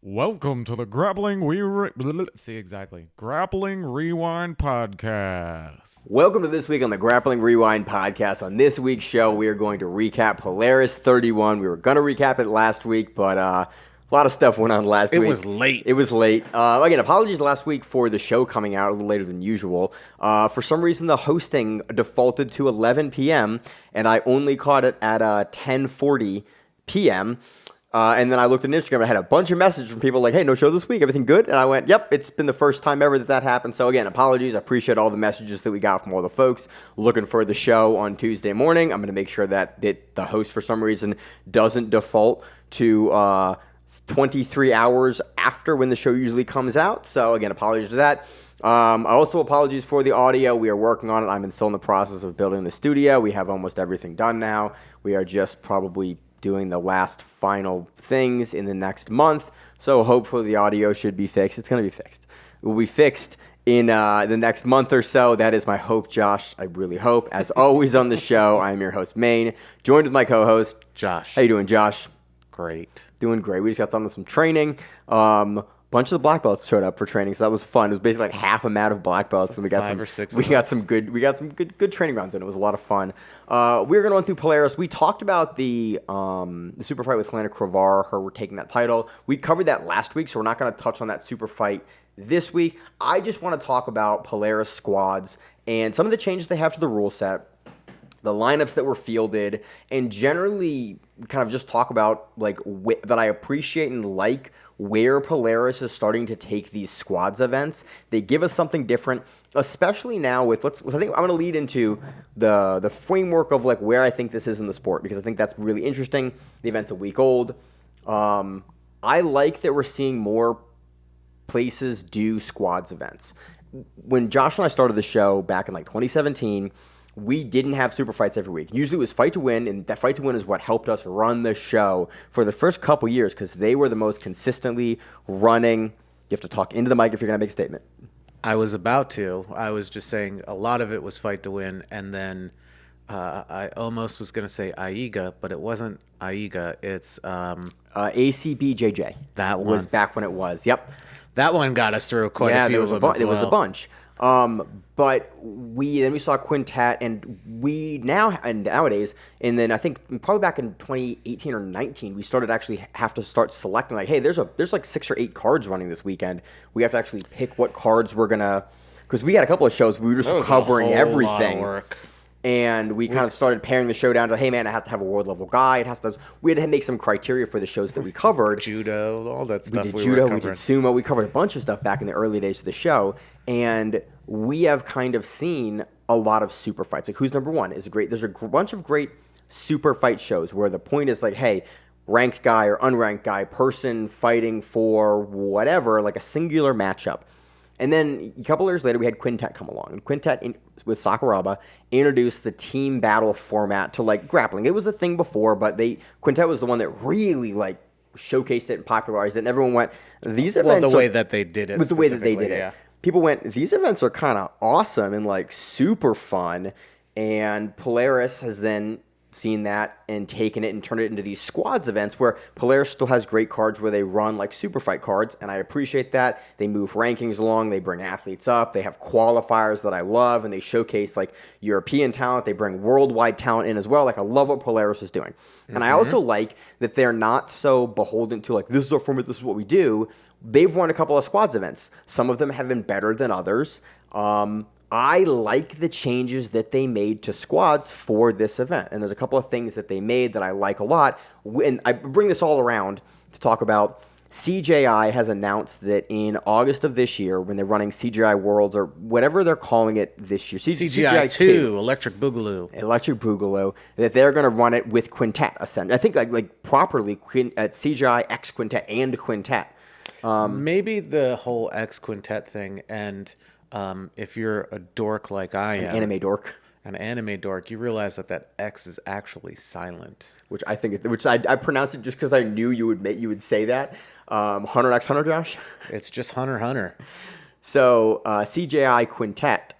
Welcome to the Grappling Grappling Rewind Podcast. Welcome to this week on the Grappling Rewind Podcast. On this week's show, we are going to recap Polaris 31. We were going to recap it last week, but a lot of stuff went on last week. It was late. Again, apologies last week for the show coming out a little later than usual. For some reason, the hosting defaulted to 11 p.m., and I only caught it at 10:40 p.m., and then I looked at Instagram and I had a bunch of messages from people like, hey, no show this week, everything good? And I went, yep, it's been the first time ever that happened. So again, apologies. I appreciate all the messages that we got from all the folks looking for the show on Tuesday morning. I'm going to make sure that the host, for some reason, doesn't default to 23 hours after when the show usually comes out. So again, apologies to that. Also, apologies for the audio. We are working on it. I'm still in the process of building the studio. We have almost everything done now. We are just probably doing the last final things in the next month. So hopefully the audio should be fixed. It's going to be fixed. It will be fixed in the next month or so. That is my hope, Josh. I really hope. As always on the show, I am your host, Maine, joined with my co-host, Josh. How you doing, Josh? Great. Doing great. We just got done with some training. Bunch of the black belts showed up for training, so that was fun. It was basically like half a mat of black belts, and we got some good training rounds, and it was a lot of fun. We were going to run through Polaris. We talked about the super fight with Helena Cravar, her taking that title. We covered that last week, so we're not going to touch on that super fight this week. I just want to talk about Polaris squads and some of the changes they have to the rule set, the lineups that were fielded, and generally kind of just talk about like that I appreciate and like where Polaris is starting to take these squads events. They give us something different, especially now with I think I'm going to lead into the framework of like where I think this is in the sport, because I think that's really interesting. The event's a week old. I like that we're seeing more places do squads events. When Josh and I started the show back in like 2017, we didn't have super fights every week. Usually it was fight to win, and that fight to win is what helped us run the show for the first couple years because they were the most consistently running. You have to talk into the mic if you're going to make a statement. I was about to. I was just saying a lot of it was fight to win, and then I almost was going to say AIGA, but it wasn't AIGA. It's ACBJJ. That one was back when it was. Yep. That one got us through quite a few of them as well. It was a bunch. But we saw Quintet, and nowadays, and then I think probably back in 2018 or 19, we started actually have to start selecting like, hey, there's like 6 or 8 cards running this weekend. We have to actually pick what cards we're gonna, because we had a couple of shows we were just covering everything. Lot of work. And we kind of started paring the show down to, hey, man, it has to have a world level guy. We had to make some criteria for the shows that we covered. Judo, all that stuff. We did judo, we did sumo. We covered a bunch of stuff back in the early days of the show. And we have kind of seen a lot of super fights. Like Who's Number One is great. There's a bunch of great super fight shows where the point is like, hey, ranked guy or unranked guy, person fighting for whatever, like a singular matchup. And then a couple years later, we had Quintet come along. And Quintet, with Sakuraba, introduced the team battle format to, like, grappling. It was a thing before, but Quintet was the one that really, like, showcased it and popularized it. And everyone went, these events... Well, the way that they did it. Was the way that they did it. Yeah. People went, these events are kind of awesome and, like, super fun. And Polaris has then seen that and taken it and turned it into these squads events where Polaris still has great cards where they run like super fight cards, and I appreciate that. They move rankings along, they bring athletes up, they have qualifiers that I love, and they showcase like European talent, they bring worldwide talent in as well. Like I love what Polaris is doing. Mm-hmm. And I also like that they're not so beholden to like, this is our format, this is what we do. They've run a couple of squads events. Some of them have been better than others. I like the changes that they made to squads for this event. And there's a couple of things that they made that I like a lot. And I bring this all around to talk about CJI has announced that in August of this year, when they're running CGI Worlds or whatever they're calling it this year, CGI 2, Electric Boogaloo, that they're going to run it with Quintet. I think like properly at CGI X Quintet and Quintet. Maybe the whole X Quintet thing, and if you're a dork like I am, an anime dork, you realize that X is actually silent. Which I think, I pronounced it just because I knew you would say that. Hunter X Hunter, Josh. It's just Hunter. So CJI Quintet,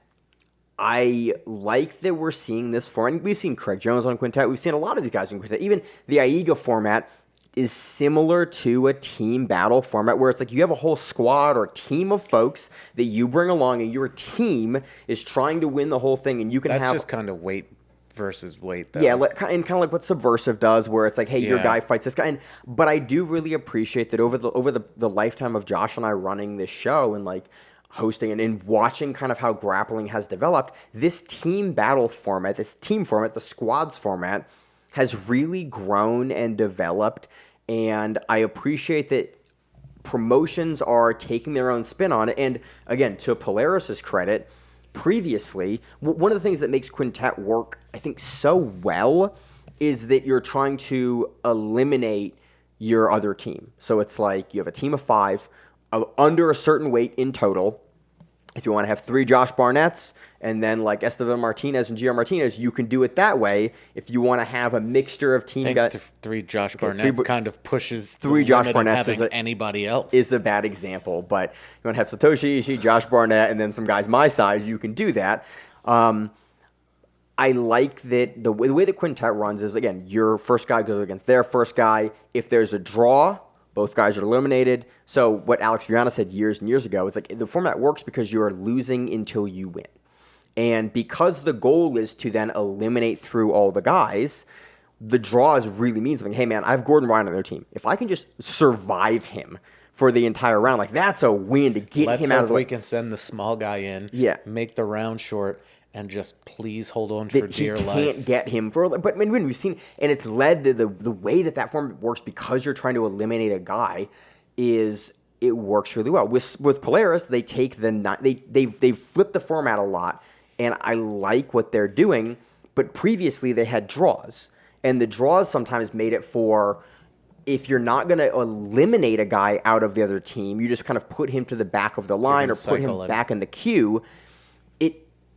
I like that we're seeing this and we've seen Craig Jones on Quintet. We've seen a lot of these guys on Quintet. Even the AIGA format is similar to a team battle format where it's like you have a whole squad or team of folks that you bring along, and your team is trying to win the whole thing, and you can That's just kind of weight versus weight, though. Yeah, and kind of like what Subversive does, where it's like, hey, your guy fights this guy. But I do really appreciate that over the lifetime of Josh and I running this show and like hosting and watching kind of how grappling has developed, this team battle format, this team format, the squads format, has really grown and developed. And I appreciate that promotions are taking their own spin on it. And again, to Polaris's credit, previously, one of the things that makes Quintet work, I think, so well is that you're trying to eliminate your other team. So it's like you have a team of 5 under a certain weight in total. If you want to have 3 Josh Barnetts and then like Esteban Martinez and GR Martinez, you can do it that way. If you want to have a mixture of team guys, 3 Josh Barnetts kind of pushes 3 Josh Barnetts having anybody else is a bad example. But you want to have Satoshi Ishii, Josh Barnett, and then some guys my size, you can do that. I like that the way the Quintet runs is, again, your first guy goes against their first guy. If there's a draw, both guys are eliminated. So what Alex Viana said years and years ago is like the format works because you are losing until you win. And because the goal is to then eliminate through all the guys, the draws really mean something. Hey, man, I have Gordon Ryan on their team. If I can just survive him for the entire round, like that's a win to get him out of the way. We can send the small guy in, make the round short, and just please hold on for dear life. He can't get him for, but when we've seen, and it's led to the way that format works because you're trying to eliminate a guy, is it works really well. With Polaris, they take they flip the format a lot, and I like what they're doing. But previously they had draws, and the draws sometimes made it for, if you're not going to eliminate a guy out of the other team, you just kind of put him to the back of the line or put him back in the queue.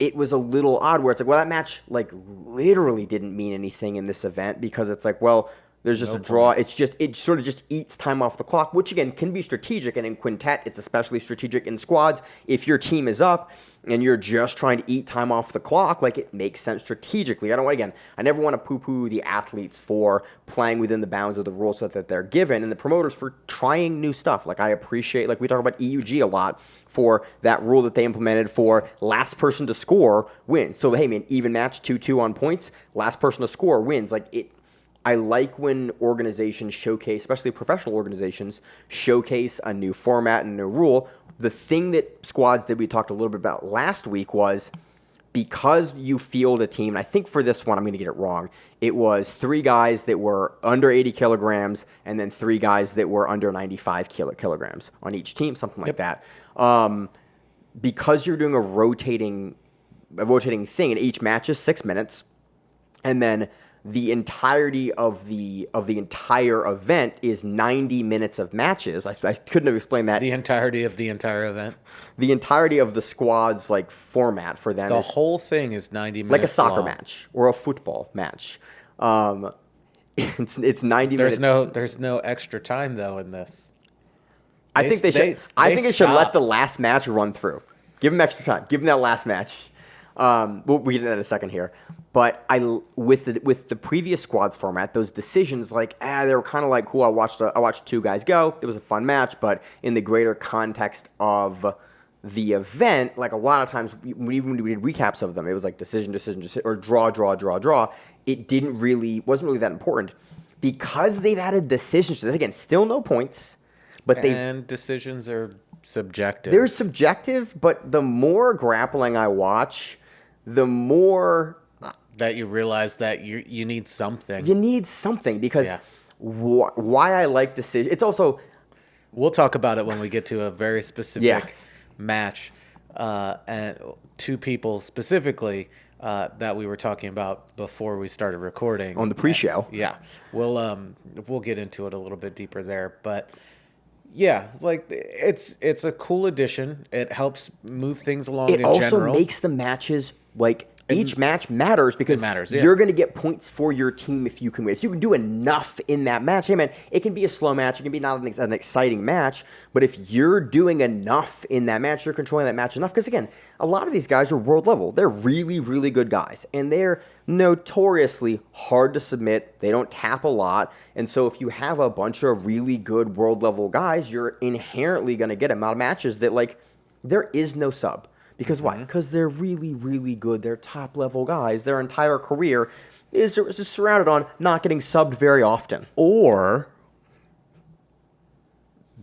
It was a little odd where it's like, well, that match like literally didn't mean anything in this event because it's like, well, there's just a draw. Points. It sort of just eats time off the clock, which again can be strategic. And in Quintet, it's especially strategic in squads. If your team is up and you're just trying to eat time off the clock, like it makes sense strategically. I never want to poo-poo the athletes for playing within the bounds of the rules set that they're given, and the promoters for trying new stuff. Like I appreciate, like we talk about EUG a lot for that rule that they implemented for last person to score wins. So hey man, even match 2-2 on points, last person to score wins. Like it. I like when organizations showcase, especially professional organizations, showcase a new format and a new rule. The thing that squads that we talked a little bit about last week was because you field a team, and I think for this one I'm going to get it wrong, it was 3 guys that were under 80 kilograms and then 3 guys that were under 95 kilograms on each team, something like that. Because you're doing a rotating thing, and each match is 6 minutes, and then the entirety of the entire event is 90 minutes of matches. I couldn't have explained that. The entirety of the entire event? The entirety of the squad's like format for them. The whole thing is 90 minutes like a soccer long. match or a football match. It's 90 minutes. There's no extra time though in this. I think they should let the last match run through. Give them extra time. Give them that last match. We'll get into that in a second here. But with the previous squads format, those decisions, like, they were kind of like, cool, I watched 2 guys go. It was a fun match, but in the greater context of the event, like a lot of times, even when we did recaps of them, it was like decision, or draw. It wasn't really that important. Because they've added decisions, again, still no points. And decisions are subjective. They're subjective, but the more grappling I watch, the more that you realize that you need something. You need something because why I like decisions. It's also, we'll talk about it when we get to a very specific match, and 2 people specifically that we were talking about before we started recording on the pre-show. We'll get into it a little bit deeper there, but. Yeah, like it's a cool addition. It helps move things along in general. It also makes the matches like each match matters because you're going to get points for your team if you can win. If you can do enough in that match, hey man, it can be a slow match, it can be not an exciting match, but if you're doing enough in that match, you're controlling that match enough. Because again, a lot of these guys are world level. They're really, really good guys, and they're notoriously hard to submit. They don't tap a lot, and so if you have a bunch of really good world level guys, you're inherently going to get them out of matches that like there is no sub. Because why? Because they're really, really good. They're top-level guys. Their entire career is just surrounded on not getting subbed very often. Or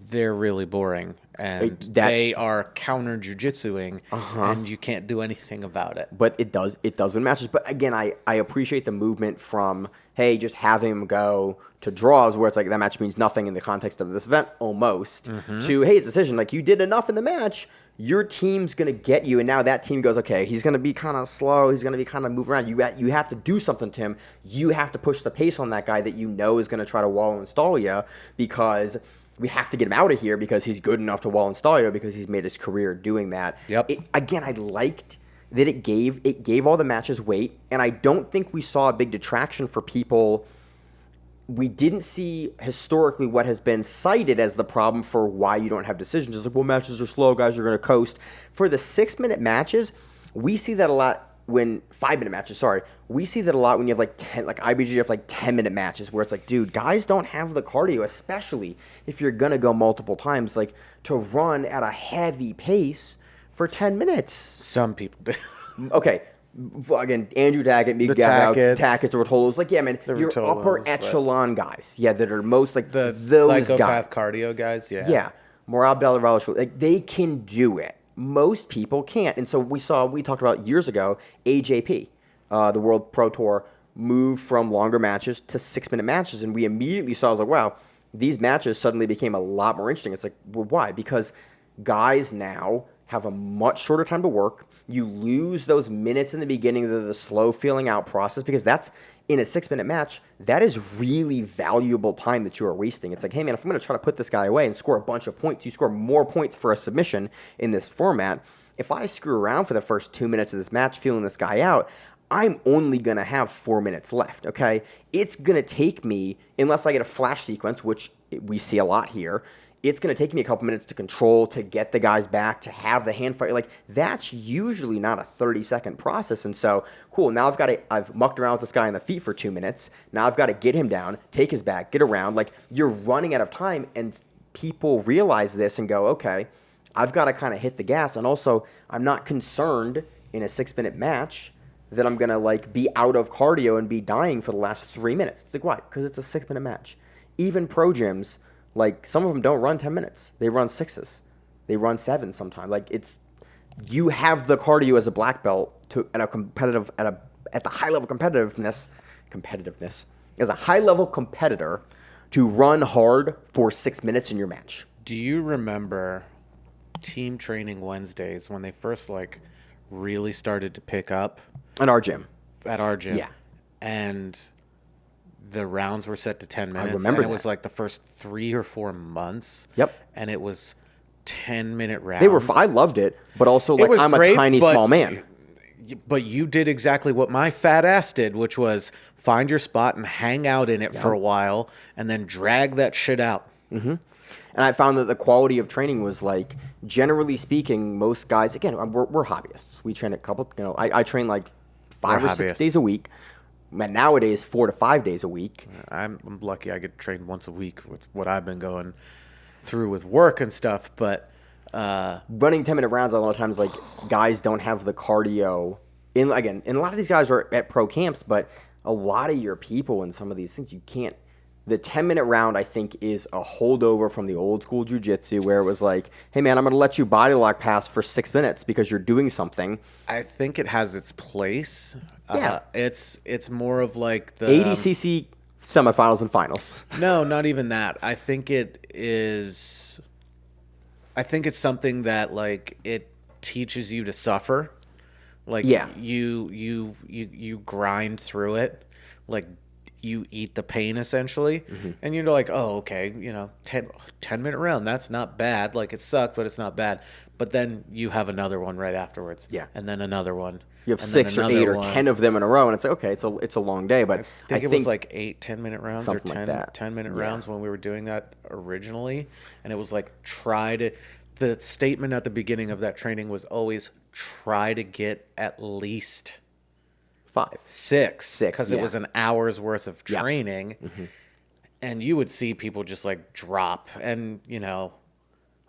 they're really boring, and they are counter jujitsuing, and you can't do anything about it. But it does win matches. But again, I appreciate the movement from, hey, just having him go to draws where it's like that match means nothing in the context of this event, almost, to, hey, it's a decision. Like, you did enough in the match. Your team's going to get you, and now that team goes, okay, he's going to be kind of slow. He's going to be kind of moving around. You have to do something to him. You have to push the pace on that guy that you know is going to try to wall install you because we have to get him out of here because he's good enough to wall install you because he's made his career doing that. Yep. Again, I liked that it gave all the matches weight, and I don't think we saw a big detraction for people. We didn't see historically what has been cited as the problem for why you don't have decisions. It's like, well, matches are slow, guys are going to coast. For the 6-minute matches, we see that a lot when 5-minute matches, we see that a lot when you have like 10, like IBG, you have like 10-minute matches where it's like, dude, guys don't have the cardio, especially if you're going to go multiple times, like to run at a heavy pace for 10 minutes. Some people do. Okay. Again, Andrew Tackett, Miguel Tackett, Rotolo's, like, yeah, man, you're upper echelon guys, that are most like the those psychopath cardio guys, yeah, Morab Delarelish, like they can do it. Most people can't, and so we talked about years ago, AJP, the World Pro Tour, moved from longer matches to 6-minute matches, and we immediately saw, I was like, wow, these matches suddenly became a lot more interesting. It's like, well, why? Because guys now have a much shorter time to work. You lose those minutes in the beginning of the slow feeling out process because that's in a 6-minute match. That is really valuable time that you are wasting. It's like, hey man, if I'm going to try to put this guy away and score a bunch of points, you score more points for a submission in this format. If I screw around for the first 2 minutes of this match feeling this guy out, I'm only going to have 4 minutes left, okay? It's going to take me, unless I get a flash sequence, which we see a lot here, it's going to take me a couple minutes to control, to get the guys back, to have the hand fight. Like, that's usually not a 30-second process. And so, cool, now I've mucked around with this guy on the feet for 2 minutes. Now I've got to get him down, take his back, get around. Like, you're running out of time, and people realize this and go, okay, I've got to kind of hit the gas. And also, I'm not concerned in a 6-minute match that I'm going to, like, be out of cardio and be dying for the last 3 minutes. It's like, why? Because it's a 6-minute match. Even pro gyms, like, some of them don't run 10 minutes. They run 6s. They run 7 sometimes. Like, it's, you have the cardio as a black belt to at the high level competitiveness, as a high level competitor to run hard for 6 minutes in your match. Do you remember team training Wednesdays when they first like really started to pick up? At our gym. Yeah. And the rounds were set to 10 minutes. I remember and it was like the first 3 or 4 months. Yep. And it was 10-minute rounds. They were. I loved it, but also like I'm great, a tiny small man. But you did exactly what my fat ass did, which was find your spot and hang out in it for a while, and then drag that shit out. Mm-hmm. And I found that the quality of training was like, generally speaking, most guys. Again, we're hobbyists. We train a couple. I train like 5 or 6 days a week. And nowadays, 4 to 5 days a week. I'm lucky I get trained once a week with what I've been going through with work and stuff. But running 10-minute rounds, a lot of times, like, guys don't have the cardio. And a lot of these guys are at pro camps, but a lot of your people in some of these things, you can't. The 10-minute round, I think, is a holdover from the old school jiu-jitsu where it was like, hey, man, I'm going to let you body lock pass for 6 minutes because you're doing something. I think it has its place. Yeah. It's more of like the... ADCC semifinals and finals. No, not even that. I think it is... I think it's something that, like, it teaches you to suffer. Like, you grind through it. Like, you eat the pain essentially, and you're like, oh, okay, 10-minute round, that's not bad. Like, it sucked, but it's not bad. But then you have another one right afterwards, and then another one, You have 6 or 8 or 10 of them in a row, and it's like, okay, it's a long day. But I think it was like 8 10-minute rounds or 10 like 10-minute rounds when we were doing that originally, and it was like the statement at the beginning of that training was always try to get at least 6 because it was an hour's worth of training. Mm-hmm. And you would see people just like drop, and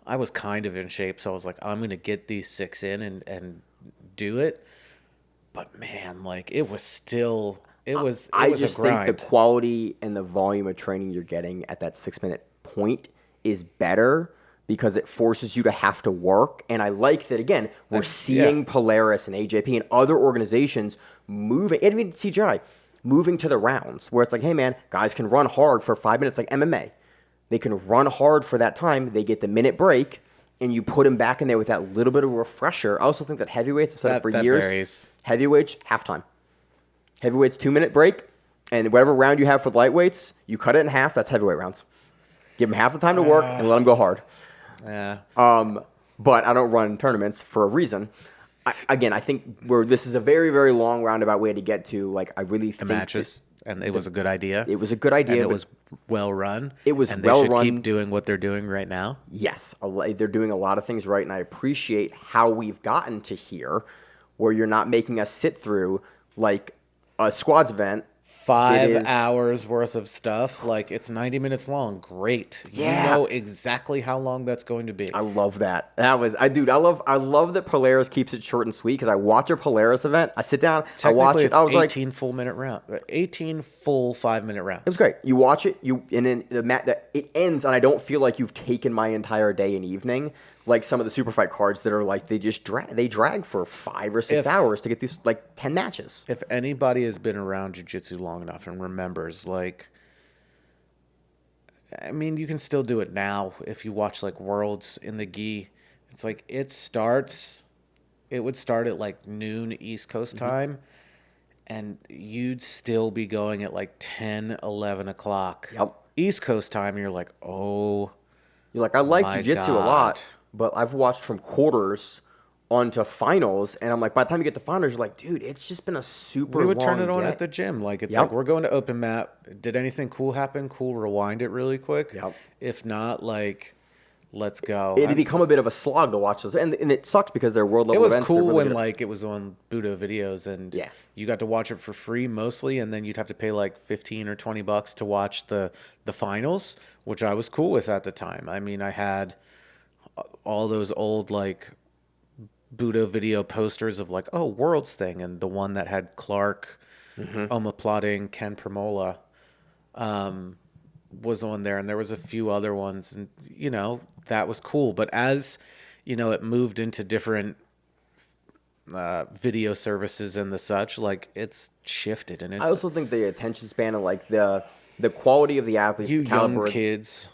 I was kind of in shape, so I was like, I'm gonna get these 6 in and do it. But man, like it was I just think the quality and the volume of training you're getting at that 6-minute point is better because it forces you to have to work. And I like that, again, we're seeing Polaris and AJP and other organizations moving, and even CGI, moving to the rounds where it's like, hey, man, guys can run hard for 5 minutes like MMA. They can run hard for that time. They get the minute break, and you put them back in there with that little bit of a refresher. I also think that heavyweights have said it for years. Varies. Heavyweights, halftime. Heavyweights, 2-minute break, and whatever round you have for the lightweights, you cut it in half. That's heavyweight rounds. Give them half the time to work and let them go hard. Yeah. But I don't run tournaments for a reason. I think this is a very, very long roundabout way to get to. Like, I really think matches, and it was a good idea. It was a good idea. And it was well run. It was and well run. They should keep doing what they're doing right now. Yes, they're doing a lot of things right, and I appreciate how we've gotten to here, where you're not making us sit through like a squads event. 5 hours worth of stuff. Like, it's 90 minutes long. Great. Yeah. You know exactly how long that's going to be. I love that. I love that Polaris keeps it short and sweet, because I watch a Polaris event. I sit down, I watch it. I was 18 full minute round. 18 full 5-minute rounds. It was great. You watch it, and then it ends, and I don't feel like you've taken my entire day and evening. Like some of the super fight cards that are like they drag for 5 or 6 hours to get these like 10 matches. If anybody has been around jiu-jitsu long enough and remembers, like, I mean, you can still do it now if you watch like Worlds in the gi. It's like it would start at like noon East Coast time, and you'd still be going at like 10, 11 o'clock East Coast time, and you're like, oh, you're like, I like jiu-jitsu a lot. But I've watched from quarters onto finals, and I'm like, by the time you get to finals, you're like, dude, it's just been a super long We would turn it on day. at the gym. Like, it's like, we're going to open mat. Did anything cool happen? Cool, rewind it really quick. Yep. If not, like, let's go. It'd become a bit of a slog to watch those. And it sucks because they're world level events. It was cool when, like, it was on Budo videos, and you got to watch it for free mostly, and then you'd have to pay, like, $15 or $20 to watch the finals, which I was cool with at the time. I mean, I had all those old like Budo video posters of like, oh, Worlds thing, and the one that had Clark, omoplating, Ken Premola was on there, and there was a few other ones, and that was cool. But as it moved into different video services and the such, like, it's shifted, and I also think the attention span of like the quality of the athletes, you young kids.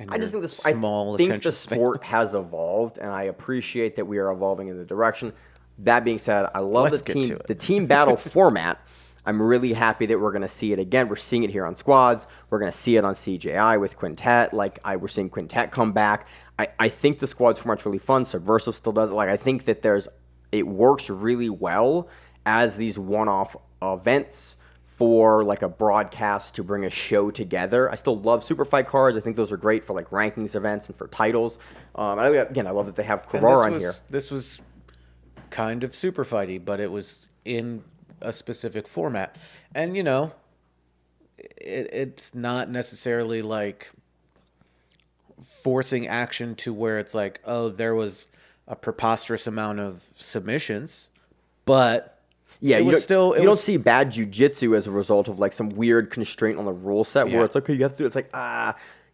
I just think the sport has evolved, and I appreciate that we are evolving in the direction. That being said, I love the team battle format. I'm really happy that we're going to see it again. We're seeing it here on squads. We're going to see it on CJI with Quintet. We're seeing Quintet come back. I think the squads format's really fun. Subversive still does it. Like, I think that it works really well as these one-off events for like a broadcast to bring a show together. I still love super fight cards. I think those are great for like rankings events and for titles. I love that they have Carrara on here. This was kind of super fighty, but it was in a specific format. And it's not necessarily like forcing action to where it's like, oh, there was a preposterous amount of submissions, but yeah, you don't see bad jiu-jitsu as a result of like some weird constraint on the rule set where it's like, okay, you have to do it. It's like,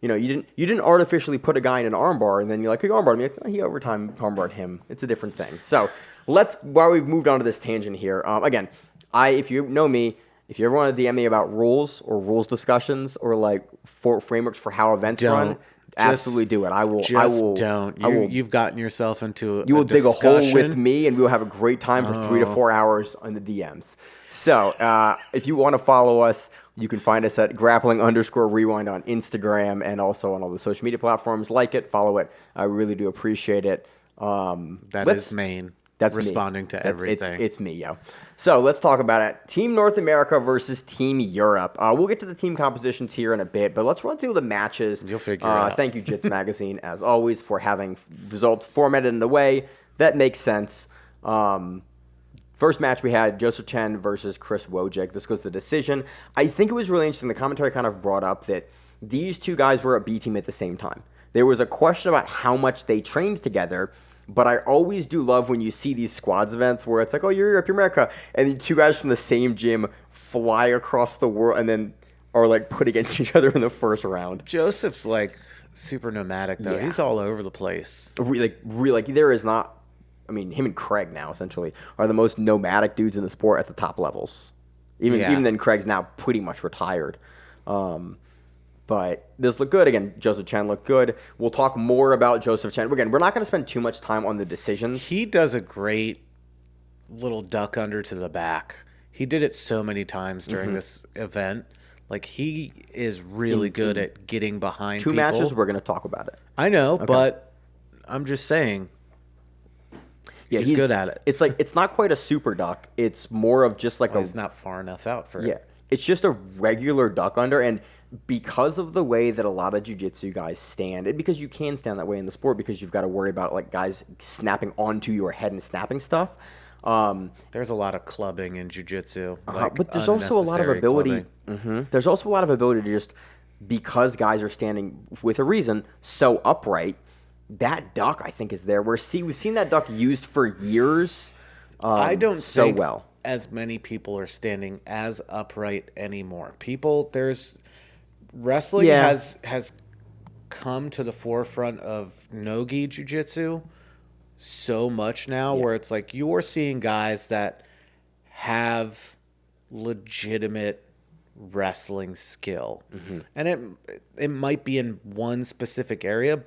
you didn't artificially put a guy in an armbar and then you're like, he armbarred me. He overtime armbarred him. It's a different thing. So while we've moved on to this tangent here, again, if you know me, if you ever want to DM me about rules or rules discussions or like frameworks for how events run, absolutely do it. I will. Don't. You've gotten yourself into. You will dig a hole with me, and we will have a great time for 3 to 4 hours on the DMs. So, if you want to follow us, you can find us at grappling_rewind on Instagram and also on all the social media platforms. Like it, follow it. I really do appreciate it. That is Maine. That's responding to everything. It's me, yo. So let's talk about it. Team North America versus Team Europe. We'll get to the team compositions here in a bit, but let's run through the matches. You'll figure it out. Thank you, Jits Magazine, as always, for having results formatted in a way that makes sense. First match we had Joseph Chen versus Chris Wojcik. This goes to decision. I think it was really interesting. The commentary kind of brought up that these two guys were a B team at the same time. There was a question about how much they trained together. But I always do love when you see these squads events where it's like, oh, you're Europe, you're America. And the two guys from the same gym fly across the world and then are like put against each other in the first round. Joseph's like super nomadic, though. Yeah. He's all over the place. Really, there is not, I mean, him and Craig now essentially are the most nomadic dudes in the sport at the top levels. Even then, Craig's now pretty much retired. But this looked good. Again, Joseph Chen looked good. We'll talk more about Joseph Chen. Again, we're not going to spend too much time on the decisions. He does a great little duck under to the back. He did it so many times during this event. Like, he is really good at getting behind two people. Matches, we're going to talk about it. I know, but I'm just saying. Yeah, he's good at it. It's like, it's not quite a super duck. It's more of just like he's not far enough out for it. Yeah, it's just a regular duck under, and because of the way that a lot of jiu-jitsu guys stand, and because you can stand that way in the sport because you've got to worry about like guys snapping onto your head and snapping stuff. There's a lot of clubbing in jiu-jitsu. But there's also a lot of ability. There's also a lot of ability to just, because guys are standing with a reason so upright, that duck I think is there. We've seen that duck used for years. I don't think as many people are standing as upright anymore. Wrestling has come to the forefront of no-gi jiu-jitsu so much now where it's like you're seeing guys that have legitimate wrestling skill. And it might be in one specific area,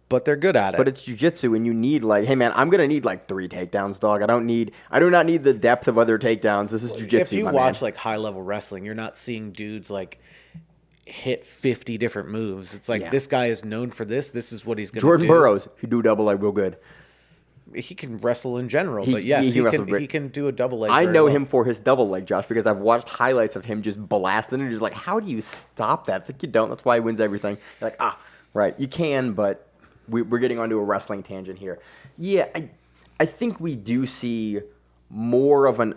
but they're good at it. But it's jiu-jitsu, and you need like, hey man, I'm gonna need like 3 takedowns, dog. I do not need the depth of other takedowns. This is jiu-jitsu. If you watch like high-level wrestling, you're not seeing dudes like hit 50 different moves. It's like this guy is known for this. This is what he's going to do. Jordan Burroughs, he do double leg real good. He can wrestle in general, but yes, he can do a double leg. I know him for his double leg, Josh, because I've watched highlights of him just blasting and just like, how do you stop that? It's like you don't. That's why he wins everything. You're like, right, you can, but we're getting onto a wrestling tangent here. Yeah, I think we do see more of an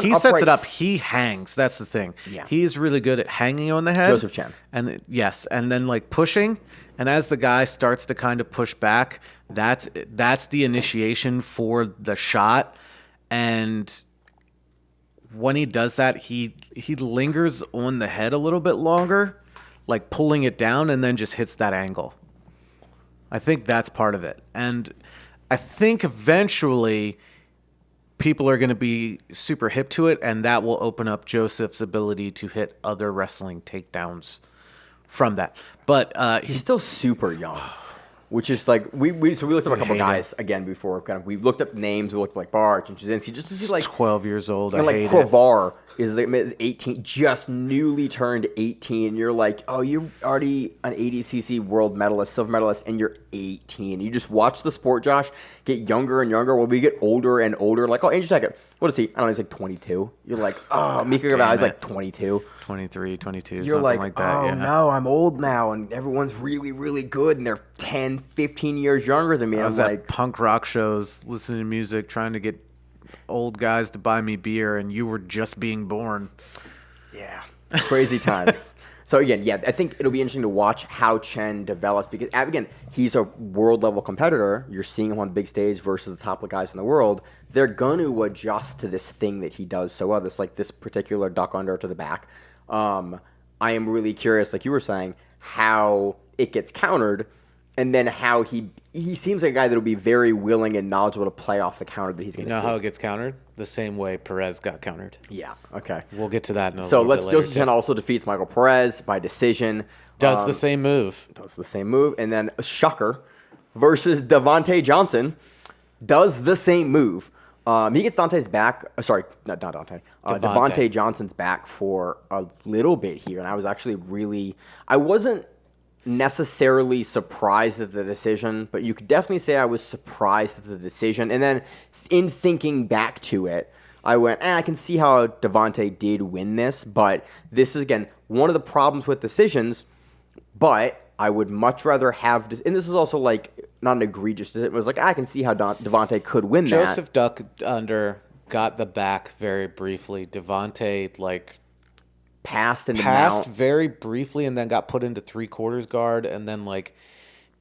he sets it up. He hangs. That's the thing. Yeah. He's really good at hanging on the head. Joseph Chen. And then like pushing. And as the guy starts to kind of push back, that's the initiation for the shot. And when he does that, he lingers on the head a little bit longer, like pulling it down, and then just hits that angle. I think that's part of it. And I think eventually people are going to be super hip to it, and that will open up Joseph's ability to hit other wrestling takedowns from that. But he's still super young, which is like we looked up a couple guys again before. We looked up names. We looked up like Barch and Jasinski, just to see like 12 years old. And like Kravar is 18, just newly turned 18. You're like, oh, you're already an ADCC world medalist, silver medalist, and you're 18. You just watch the sport, Josh, get younger and younger. While we get older and older, like, oh, Andrew Sackett, what is he? I don't know, he's like 22. You're like, oh, Mika Gavali's like 22. 23, 22, you're something like that. Oh, no, I'm old now, and everyone's really, really good, and they're 10, 15 years younger than me. I was at punk rock shows, listening to music, trying to get old guys to buy me beer, and you were just being born. Yeah, crazy times. So again, I think it'll be interesting to watch how Chen develops, because again, he's a world level competitor. You're seeing him on the big stage versus the top guys in the world. They're going to adjust to this thing that he does so well. This particular duck under to the back. I am really curious, like you were saying, how it gets countered, and then how he seems like a guy that will be very willing and knowledgeable to play off the counter that he's going to see. You know how it gets countered? The same way Perez got countered. Yeah, okay. We'll get to that in a little bit later. Joseph Chen also defeats Michael Perez by decision. Does the same move. And then Shucker versus Devontae Johnson does the same move. He gets Dante's back. Sorry, not Dante. Devontae Johnson's back for a little bit here, and I was actually I wasn't necessarily surprised at the decision, but you could definitely say I was surprised at the decision. And then in thinking back to it, I went, I can see how Devontae did win this, but this is, again, one of the problems with decisions, but I would much rather have, and this is also like not an egregious decision. It was like, I can see how Devontae could win that. Joseph Duck under got the back very briefly. Devontae, like, passed very briefly and then got put into 3/4 guard, and then, like,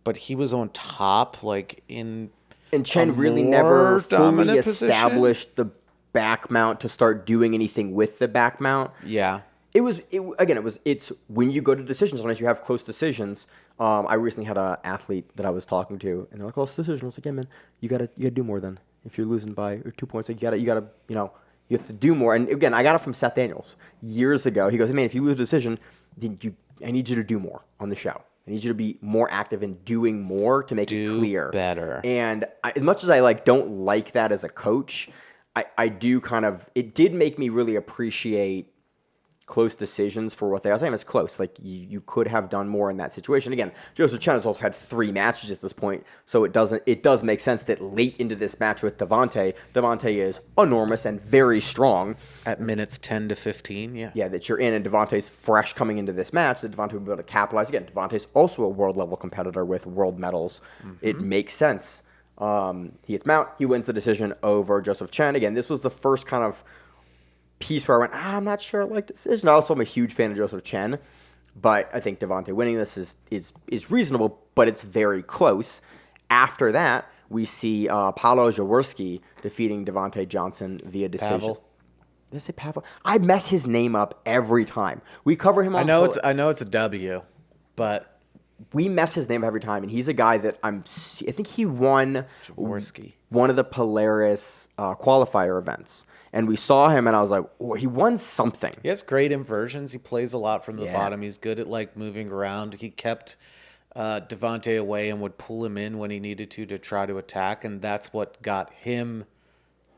but he was on top, like, in and Chen really never fully established the back mount to start doing anything with the back mount. Yeah. It's when you go to decisions, sometimes you have close decisions. I recently had an athlete that I was talking to, and they're like, close decision. I was like, yeah, man, you gotta do more than if you're losing by 2 points. Like, you gotta, you have to do more. And again, I got it from Seth Daniels years ago. He goes, man, if you lose a decision, I need you to do more on the show. I need you to be more active in doing more to make it clear. Better. And as much as I don't like that as a coach, I do it did make me really appreciate close decisions for what they are. I was saying it's close. Like, you could have done more in that situation. Again, Joseph Chen has also had 3 matches at this point, so it does make sense that late into this match with Devontae is enormous and very strong. At minutes 10 to 15, yeah. Yeah, that you're in, and Devontae's fresh coming into this match, that Devontae will be able to capitalize. Again, Devontae's also a world-level competitor with world medals. Mm-hmm. It makes sense. He hits mount. He wins the decision over Joseph Chen. Again, this was the first kind of piece where I went, I'm not sure I like decision. Also, I'm a huge fan of Joseph Chen, but I think Devontae winning this is reasonable, but it's very close. After that, we see Paolo Jaworski defeating Devontae Johnson via decision. Pavel. Did I say Pavel? I mess his name up every time. We cover him on I know it's a W, but we mess his name every time, and he's a guy that I think he won Jaworski, one of the Polaris qualifier events. And we saw him, and I was like, oh, he won something. He has great inversions. He plays a lot from the bottom. He's good at, like, moving around. He kept Devontae away and would pull him in when he needed to try to attack, and that's what got him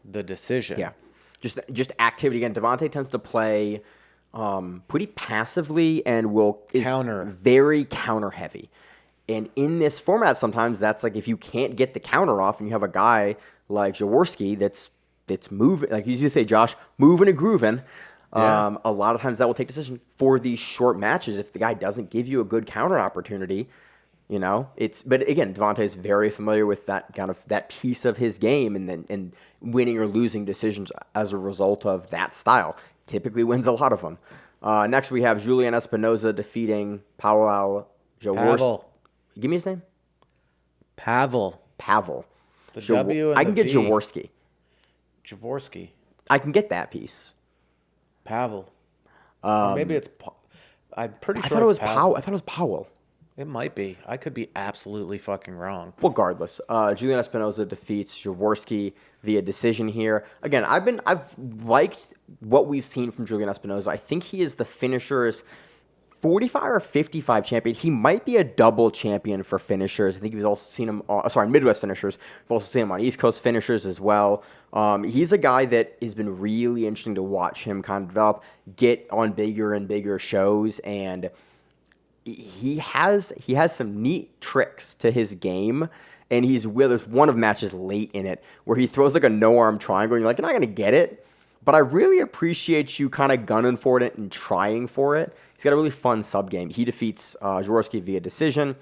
the decision. Yeah, just activity. Again, Devontae tends to play pretty passively and is very counter heavy. And in this format, sometimes that's like if you can't get the counter off, and you have a guy like Jaworski that's moving, like you used to say, Josh, moving and grooving. Yeah. A lot of times that will take decision for these short matches if the guy doesn't give you a good counter opportunity. But again, Devontae is very familiar with that piece of his game, and winning or losing decisions as a result of that style. Typically wins a lot of them. Next, we have Julian Espinoza defeating Pavel Jaworski. Give me his name. Pavel. The W and I can get Jaworski. I can get that piece. Pavel. Maybe it's. I'm pretty sure it was Pavel. I thought it was Powell. It might be. I could be absolutely fucking wrong. Regardless, Julian Espinoza defeats Jaworski via decision here. Again, I've liked what we've seen from Julian Espinoza. I think he is the finishers 45 or 55 champion. He might be a double champion for finishers. I think we've also seen him, Midwest finishers. We've also seen him on East Coast finishers as well. He's a guy that has been really interesting to watch him kind of develop, get on bigger and bigger shows, and he has some neat tricks to his game. And there's one of matches late in it where he throws like a no-arm triangle, and you're like, you're not going to get it. But I really appreciate you kind of gunning for it and trying for it. He's got a really fun sub-game. He defeats Jaworski via decision.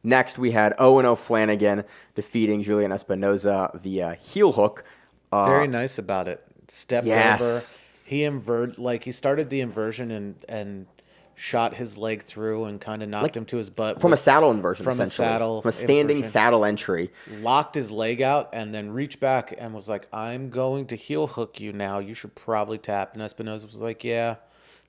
Next, we had Owen O'Flanagan defeating Julian Espinoza via heel hook. Very nice about it. Stepped over. He started the inversion and shot his leg through and kind of knocked him to his butt. From a saddle inversion, From a standing inversion. Saddle entry. Locked his leg out and then reached back and was like, I'm going to heel hook you now. You should probably tap. And Espinoza was like, yeah,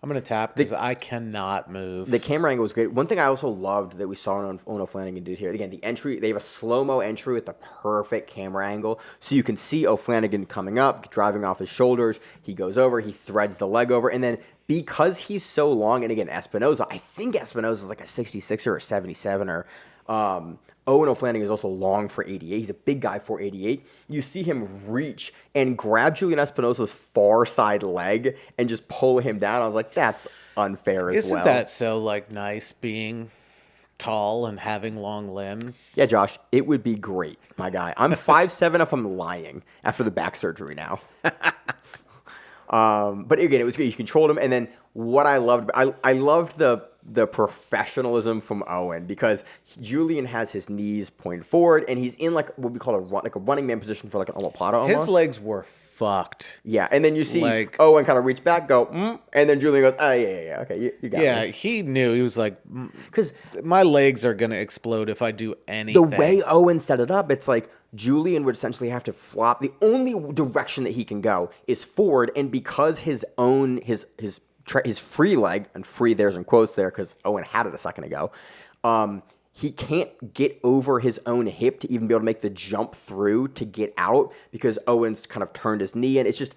I'm going to tap because I cannot move. The camera angle was great. One thing I also loved that we saw Owen O'Flanagan did here, again, the entry, they have a slow-mo entry with the perfect camera angle. So you can see O'Flanagan coming up, driving off his shoulders. He goes over, he threads the leg over, and then because he's so long, and again, Espinoza, I think Espinoza is like a 66er or 77er. Owen O'Flanagan is also long for 88. He's a big guy for 88. You see him reach and grab Julian Espinoza's far side leg and just pull him down. I was like, that's unfair as well. Isn't that so nice being tall and having long limbs. Yeah, Josh, it would be great, my guy. I'm 5'7" if I'm lying after the back surgery now. But again, it was good. You controlled him, and then what I loved, I loved the professionalism from Owen, because Julian has his knees pointed forward, and he's in like what we call a running man position for like an omoplata almost. His legs were fucked. Yeah, and then you see Owen kind of reach back, go, and then Julian goes, oh, yeah, okay, you got me. Yeah, he knew. He was like, because my legs are going to explode if I do anything. The way Owen set it up, it's like Julian would essentially have to flop. The only direction that he can go is forward, and because his free leg, and free there's in quotes there because Owen had it a second ago, he can't get over his own hip to even be able to make the jump through to get out because Owen's kind of turned his knee in. It's just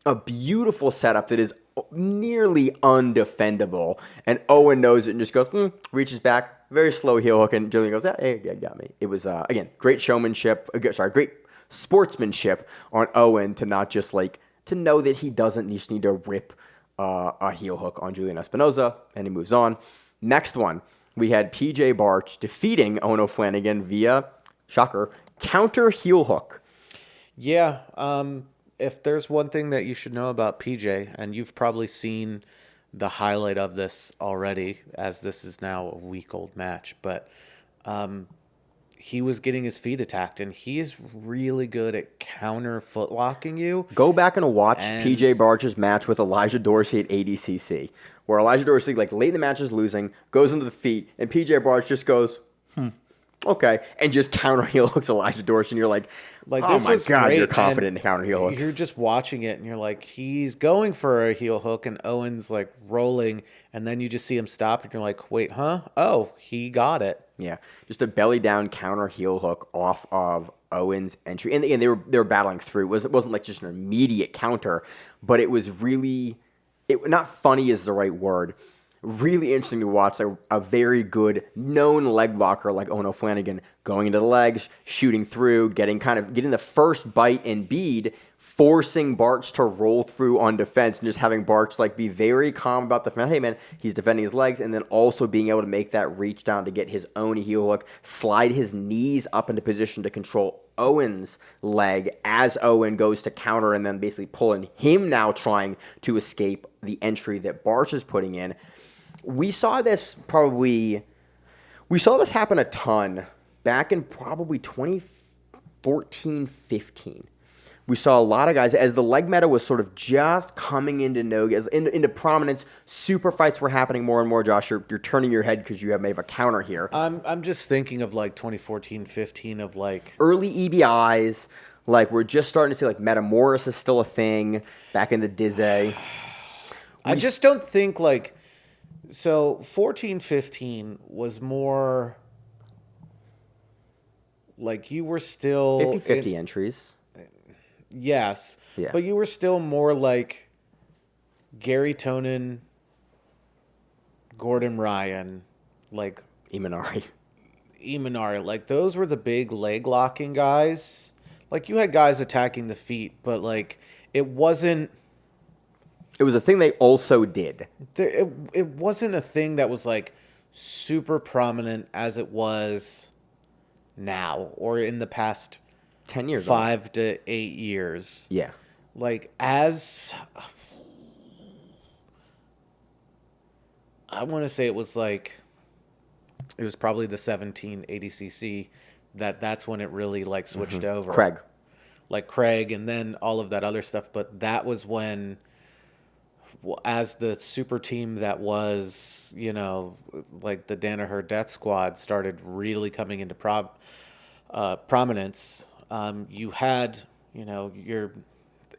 a beautiful setup that is nearly undefendable. And Owen knows it and just goes, reaches back, very slow heel hook, and Julian goes, hey, you got me. It was, again, great showmanship, great sportsmanship on Owen to not just to know that he doesn't just need to rip a heel hook on Julian Espinoza, and he moves on. Next one. We had PJ Barch defeating Owen O'Flanagan via, shocker, counter heel hook. Yeah. If there's one thing that you should know about PJ, and you've probably seen the highlight of this already, as this is now a week-old match, but he was getting his feet attacked, and he is really good at counter footlocking you. Go back and watch PJ Barch's match with Elijah Dorsey at ADCC, where Elijah Dorsey, late in the match, is losing, goes into the feet, and PJ Barch just goes, okay, and just counter heel hooks Elijah Dorsey, and you're like oh this my was God, great, you're confident in counter heel hooks. You're just watching it, and you're like, he's going for a heel hook, and Owen's rolling, and then you just see him stop, and you're like, wait, huh? Oh, he got it. Yeah, just a belly down counter heel hook off of Owen's entry, and again, they were battling through. It wasn't like just an immediate counter, but it was really, not funny is the right word. Really interesting to watch, a very good known leg blocker like Owen O'Flanagan going into the legs, shooting through, getting the first bite and bead, forcing Barch to roll through on defense, and just having Barch be very calm about the hey man, he's defending his legs, and then also being able to make that reach down to get his own heel hook, slide his knees up into position to control Owen's leg as Owen goes to counter, and then basically pulling him now trying to escape the entry that Barch is putting in. We saw this happen a ton back in probably 2014, 15. We saw a lot of guys, as the leg meta was sort of just coming into prominence, super fights were happening more and more. Josh, you're turning your head because you may have a counter here. I'm just thinking of 2014, 15 of early EBIs. We're just starting to see Metamoris is still a thing back in the Dizzy. I just don't think So 14, 15 was more you were still 50-50 entries. Yes. Yeah. But you were still more Gary Tonin, Gordon Ryan, Imanari. Those were the big leg locking guys. You had guys attacking the feet, but it wasn't. It was a thing they also did. It wasn't a thing that was super prominent as it was now or in the past 10 years, 5 to 8 years. Yeah. As I want to say it was probably the 17 ADCC that's when it really switched over. Craig and then all of that other stuff, but that was when, as the super team that was, the Danaher Death Squad started really coming into prominence, you had,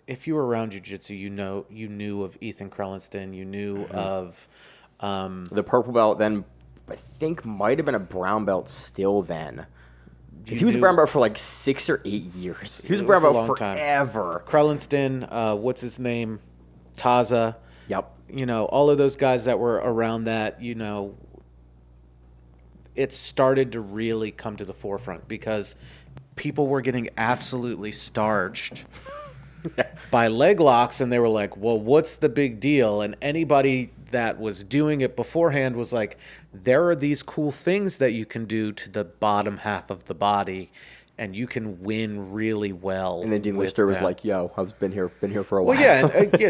if you were around jiu-jitsu, you knew of Ethan Krellinston, you knew of the purple belt, then I think might have been a brown belt still then. He was a brown belt for 6 or 8 years. He was a brown belt forever. Krellinston, what's his name? Taza. Yep. All of those guys that were around that, it started to really come to the forefront because people were getting absolutely starched by leg locks, and they were like, well, what's the big deal? And anybody that was doing it beforehand was like, there are these cool things that you can do to the bottom half of the body, and you can win really well. And then Dean Lister was like, "Yo, I've been here for a while." Well, yeah.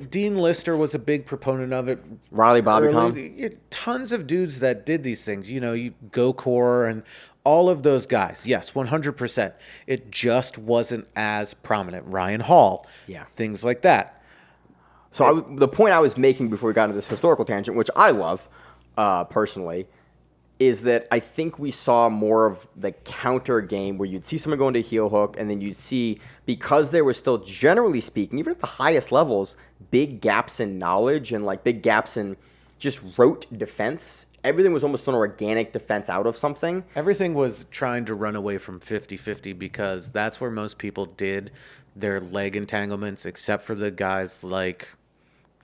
Dean Lister was a big proponent of it. Riley Bobby, tons of dudes that did these things. You Gokor and all of those guys. Yes, 100%. It just wasn't as prominent. Ryan Hall. Yeah. Things like that. So the point I was making before we got into this historical tangent, which I love personally, is that I think we saw more of the counter game where you'd see someone go into a heel hook, and then you'd see, because there was still, generally speaking, even at the highest levels, big gaps in knowledge and like big gaps in just rote defense. Everything was almost an organic defense out of something. Everything was trying to run away from 50-50 because that's where most people did their leg entanglements, except for the guys like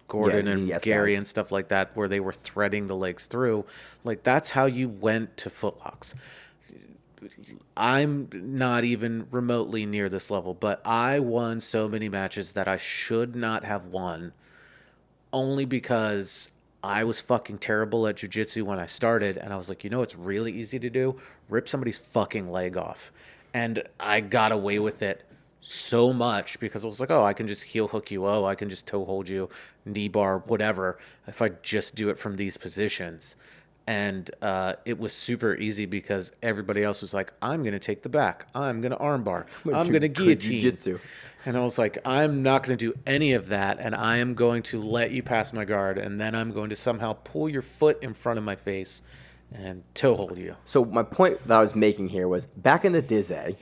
Gordon and Gary and stuff like that, where they were threading the legs through. Like, that's how you went to footlocks. I'm not even remotely near this level, but I won so many matches that I should not have won, only because I was fucking terrible at jiu-jitsu when I started, and I was like, it's really easy to do? Rip somebody's fucking leg off. And I got away with it so much because I was like, I can just heel hook you. I can just toe hold you, knee bar, whatever, if I just do it from these positions. And it was super easy because everybody else was like, I'm going to take the back. I'm going to armbar. I'm going to guillotine. Jiu-jitsu. And I was like, I'm not going to do any of that, and I am going to let you pass my guard, and then I'm going to somehow pull your foot in front of my face and toe hold you. So my point that I was making here was, back in the Dizzy,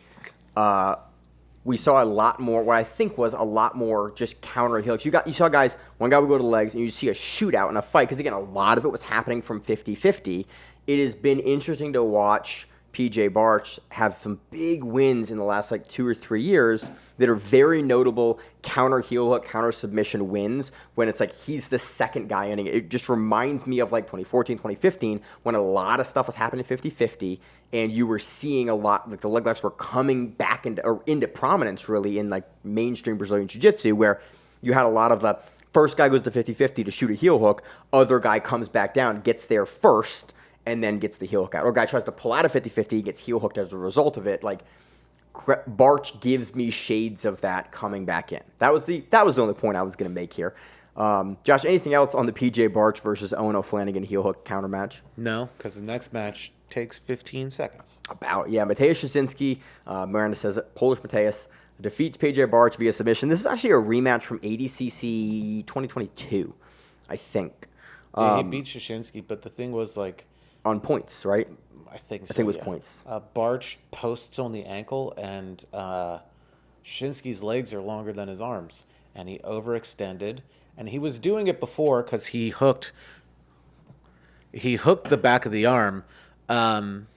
we saw a lot more, what I think was a lot more just counter heel hooks. You saw guys, one guy would go to the legs, and you see a shootout in a fight, because again, a lot of it was happening from 50-50. It has been interesting to watch PJ Barch have some big wins in the last 2 or 3 years that are very notable counter heel hook, counter submission wins, when it's like he's the second guy in it. It just reminds me of 2014, 2015, when a lot of stuff was happening 50-50, and you were seeing a lot, the leg locks were coming back into prominence really in mainstream Brazilian Jiu-Jitsu, where you had a lot of the first guy goes to 50-50 to shoot a heel hook, other guy comes back down, gets there first, and then gets the heel hook out. Or a guy tries to pull out of 50-50, gets heel hooked as a result of it. Barch gives me shades of that coming back in. That was the only point I was going to make here. Josh, anything else on the PJ Barch versus Owen O'Flanagan heel hook counter match? No, because the next match takes 15 seconds. Mateusz Szczynski, Miranda says it, Polish Mateusz, defeats PJ Barch via submission. This is actually a rematch from ADCC 2022, I think. Yeah, he beat Szczynski, but the thing was on points, right? I think so. I think it was points. Barch posts on the ankle, and Szczynski's legs are longer than his arms, and he overextended. And he was doing it before because he hooked the back of the arm, and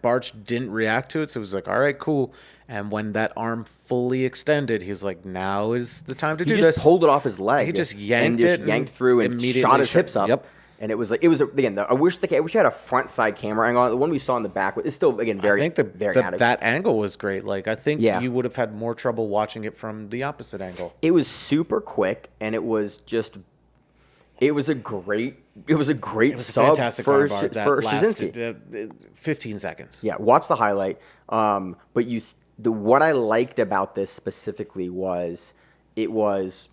Barch didn't react to it, so it was like, all right, cool. And when that arm fully extended, he was like, now is the time to do this. He just pulled it off his leg. He just yanked through and shot his hips up. Yep. And it was again. I wish you had a front side camera angle. The one we saw in the back is still again very. I think that angle was great. I think you would have had more trouble watching it from the opposite angle. It was super quick, and it was a great sub fantastic for Szczynski. 15 seconds. Yeah, watch the highlight. But what I liked about this specifically was it was.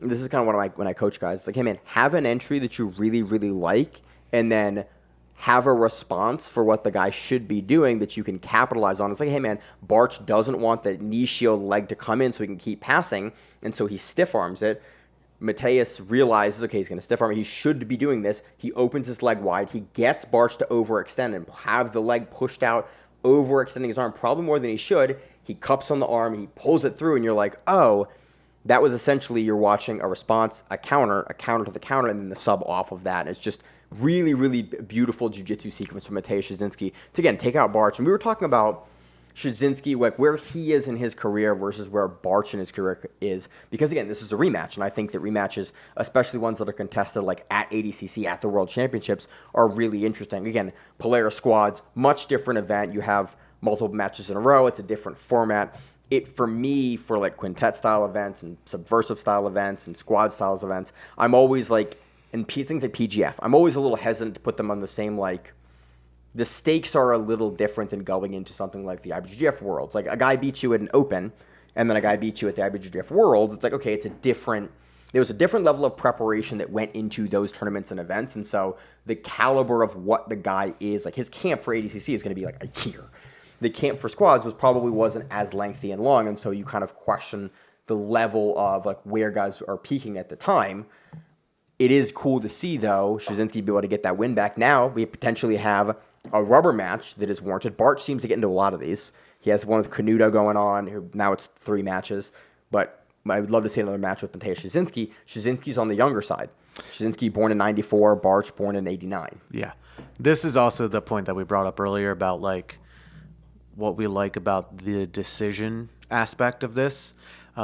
This is kind of when I coach guys. It's like, hey, man, have an entry that you really, really like, and then have a response for what the guy should be doing that you can capitalize on. It's like, hey, man, Barch doesn't want the knee shield leg to come in so he can keep passing, and so he stiff arms it. Mateusz realizes, okay, he's going to stiff arm it. He should be doing this. He opens his leg wide. He gets Barch to overextend and have the leg pushed out, overextending his arm probably more than he should. He cups on the arm. He pulls it through, and you're like, oh, that was essentially you're watching a response, a counter to the counter, and then the sub off of that. And it's just really, really beautiful jiu-jitsu sequence from Mateusz Szczynski to, again, take out Barch. And we were talking about Szczynski, where he is in his career versus where Barch in his career is. Because, again, this is a rematch. And I think that rematches, especially ones that are contested at ADCC, at the World Championships, are really interesting. Again, Polaris squads, much different event. You have multiple matches in a row. It's a different format. for me, for like quintet style events and subversive style events and squad styles events, I'm always like, and things like PGF, I'm always a little hesitant to put them on the same, like, the stakes are a little different than going into something like the IBJJF Worlds. Like, a guy beats you at an Open, and then a guy beats you at the IBJJF Worlds. It's like, okay, there was a different level of preparation that went into those tournaments and events, and so the caliber of what the guy is, like, his camp for ADCC is going to be like a year. The camp for squads wasn't as lengthy and long, and so you kind of question the level of, like, where guys are peaking at the time. It is cool to see, though, Shazinski be able to get that win back. Now we potentially have a rubber match that is warranted. Bart seems to get into a lot of these. He has one with Canuto going on. Now it's 3 matches. But I would love to see another match with Mateusz Shazinski. Shazinski's on the younger side. Shazinski born in 94, Bart's born in 89. Yeah. This is also the point that we brought up earlier about, like, what we like about the decision aspect of this.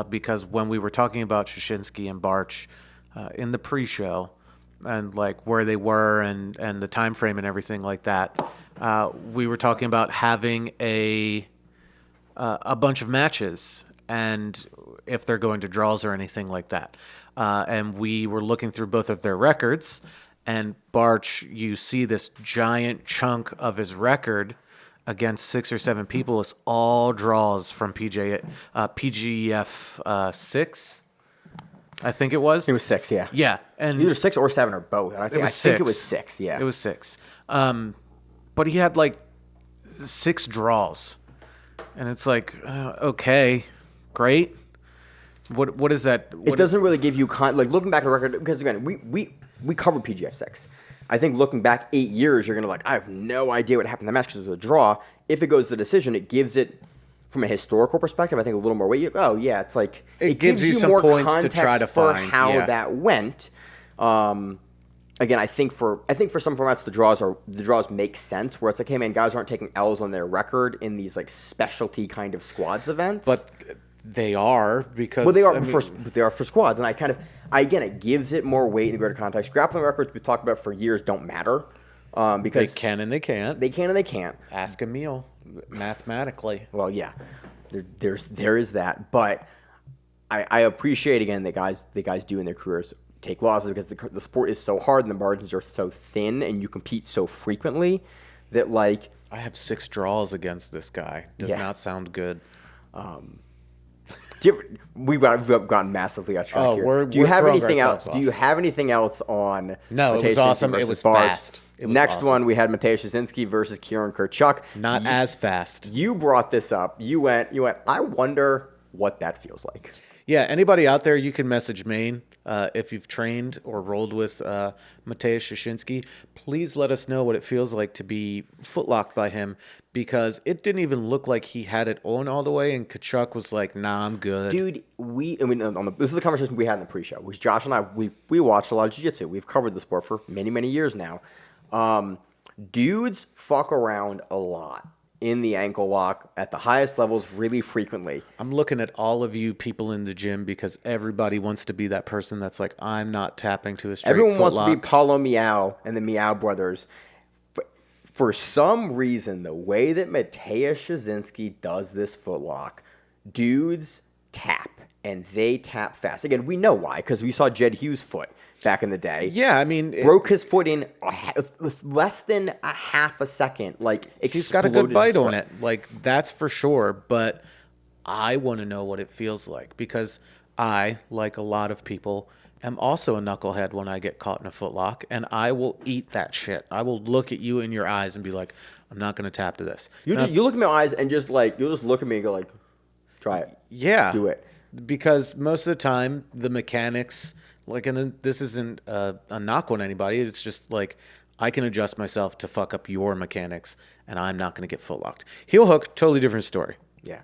Because when we were talking about Shazinski and Barch in the pre-show, and like where they were and the time frame and everything like that, we were talking about having a bunch of matches and if they're going to draws or anything like that. And we were looking through both of their records, and Barch, you see this giant chunk of his record against 6 or 7 people is all draws from PGF 6. I think it was. It was 6, yeah. Yeah, and either 6 or 7 or both. And I think it was 6. Yeah, it was 6. But he had like 6 draws, and it's like, okay, great. What is that? It doesn't really give you like looking back at the record, because again, we covered PGF 6. I think looking back 8 years, you're gonna like, I have no idea what happened in the match because it was a draw. If it goes to the decision, it gives it, from a historical perspective, I think a little more weight. Oh yeah, it's like it gives you some more points to try to find how that went. Again, I think for some formats the draws make sense, where it's like, hey man, guys aren't taking L's on their record in these like specialty kind of squads events. But they are, because they are for squads, and again, it gives it more weight in the greater context. Grappling records we've talked about for years don't matter. Because they can and they can't. They can and they can't. Ask Emil, mathematically. Well, yeah, there is that, but I appreciate again that the guys do in their careers take losses, because the sport is so hard and the margins are so thin and you compete so frequently that, like, I have 6 draws against this guy. Does not sound good. We've gotten massively out track here. Do you have anything else? Do you have anything else on? No, it was awesome. It was fast. Next one, we had Mateusz Shazinski versus Kieran Kurchuk. Not as fast. You brought this up. You went. I wonder what that feels like. Yeah. Anybody out there, you can message Maine if you've trained or rolled with Mateusz Shazinski. Please let us know what it feels like to be footlocked by him, because it didn't even look like he had it on all the way, and Kachuk was like, "Nah, I'm good." Dude, this is the conversation we had in the pre-show, which Josh and I we watched a lot of jiu-jitsu. We've covered the sport for many, many years now. Dudes fuck around a lot in the ankle lock at the highest levels really frequently. I'm looking at all of you people in the gym, because everybody wants to be that person that's like, I'm not tapping to a straight Everyone foot wants to be Paulo Meow and the Meow brothers. For some reason, the way that Mateusz Shazinski does this footlock, dudes tap, and they tap fast. Again, we know why, because we saw Jed Hughes' foot back in the day. Yeah, I mean, broke his foot in less than a half a second. Like, he's got a good bite on it. Like, that's for sure. But I want to know what it feels like, because I, like a lot of people, am also a knucklehead when I get caught in a footlock, and I will eat that shit. I will look at you in your eyes and be like, I'm not going to tap to this. You look at my eyes and just like, you'll just look at me and go like, try it. Yeah. Do it. Because most of the time, the mechanics, like, and this isn't a knock on anybody. It's just like, I can adjust myself to fuck up your mechanics, and I'm not going to get footlocked. Heel hook, totally different story. Yeah.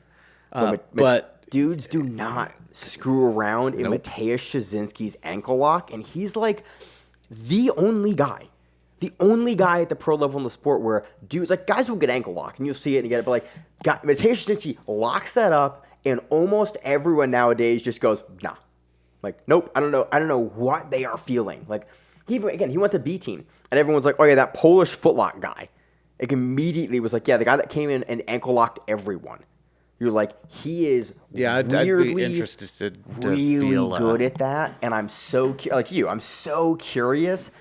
But dudes do not screw around in Mateusz Shazinski's ankle lock, and he's like the only guy at the pro level in the sport where dudes, like, guys will get ankle lock, and you'll see it and you get it, but like, Mateusz Shazinski locks that up, and almost everyone nowadays just goes, nah. Like, nope, I don't know what they are feeling. Like, he went to B team, and everyone's like, oh yeah, that Polish footlock guy. Like, immediately was like, yeah, the guy that came in and ankle locked everyone. You're like, he is I'd be interested to really feel, good at that. And I'm so like you, I'm so curious.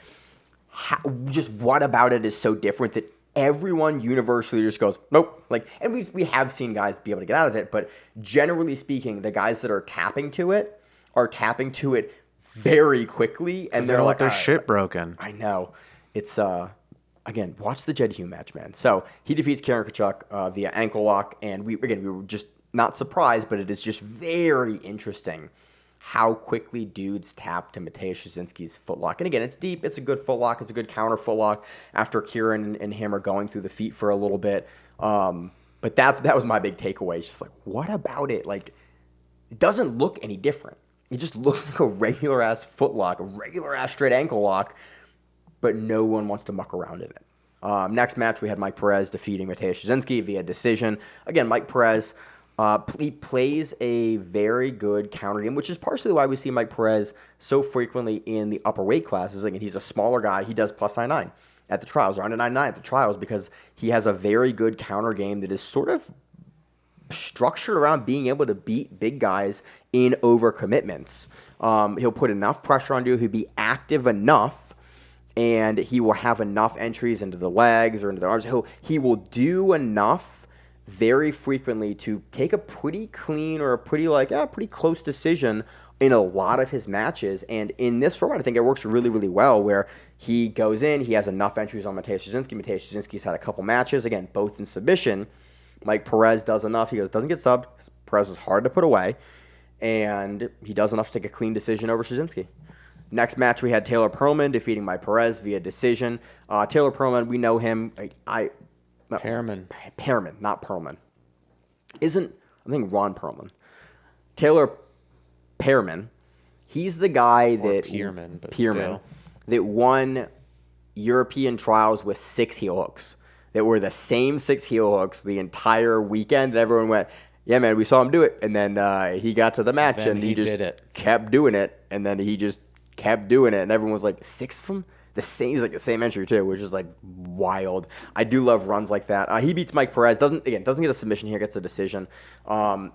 Just what about it is so different that everyone universally just goes, nope. Like, and we have seen guys be able to get out of it, but generally speaking, the guys that are tapping to it very quickly, and they're like, their shit broken. I know. It's again, watch the Jed Hugh match, man. So he defeats Karen Kachuk via ankle lock, and we were just not surprised, but it is just very interesting how quickly dudes tap to Mateusz Szczynski's footlock. And again, it's deep. It's a good footlock. It's a good counter footlock after Kieran and him are going through the feet for a little bit. But that was my big takeaway. It's just like, what about it? Like, it doesn't look any different. It just looks like a regular-ass footlock, a regular-ass straight ankle lock, but no one wants to muck around in it. Next match, we had Mike Perez defeating Mateusz Szczynski via decision. Again, Mike Perez, he plays a very good counter game, which is partially why we see Mike Perez so frequently in the upper weight classes. Again, he's a smaller guy. He does plus 9.9 at the trials, or under 9.9 at the trials, because he has a very good counter game that is sort of structured around being able to beat big guys in overcommitments. He'll put enough pressure on you. He'll be active enough, and he will have enough entries into the legs or into the arms. He will do enough very frequently to take a pretty clean or a pretty close decision in a lot of his matches. And in this format, I think it works really, really well, where he goes in, he has enough entries on Mateusz Szczynski. Mateusz Szczynski's had a couple matches, again, both in submission. Mike Perez does enough. He doesn't get subbed. Perez is hard to put away. And he does enough to take a clean decision over Szczynski. Next match, we had Taylor Perlman defeating Mike Perez via decision. Taylor Perlman, we know him. Perlman, not Perlman. I think Ron Perlman. Taylor Perlman, he's the guy that won European trials with 6 heel hooks. That were the same 6 heel hooks the entire weekend. And everyone went, yeah, man, we saw him do it. And then he got to the match and he just kept doing it. And then he just kept doing it. And everyone was like, 6 from the same, he's like the same entry too, which is like wild. I do love runs like that. He beats Mike Perez, doesn't get a submission here, gets a decision.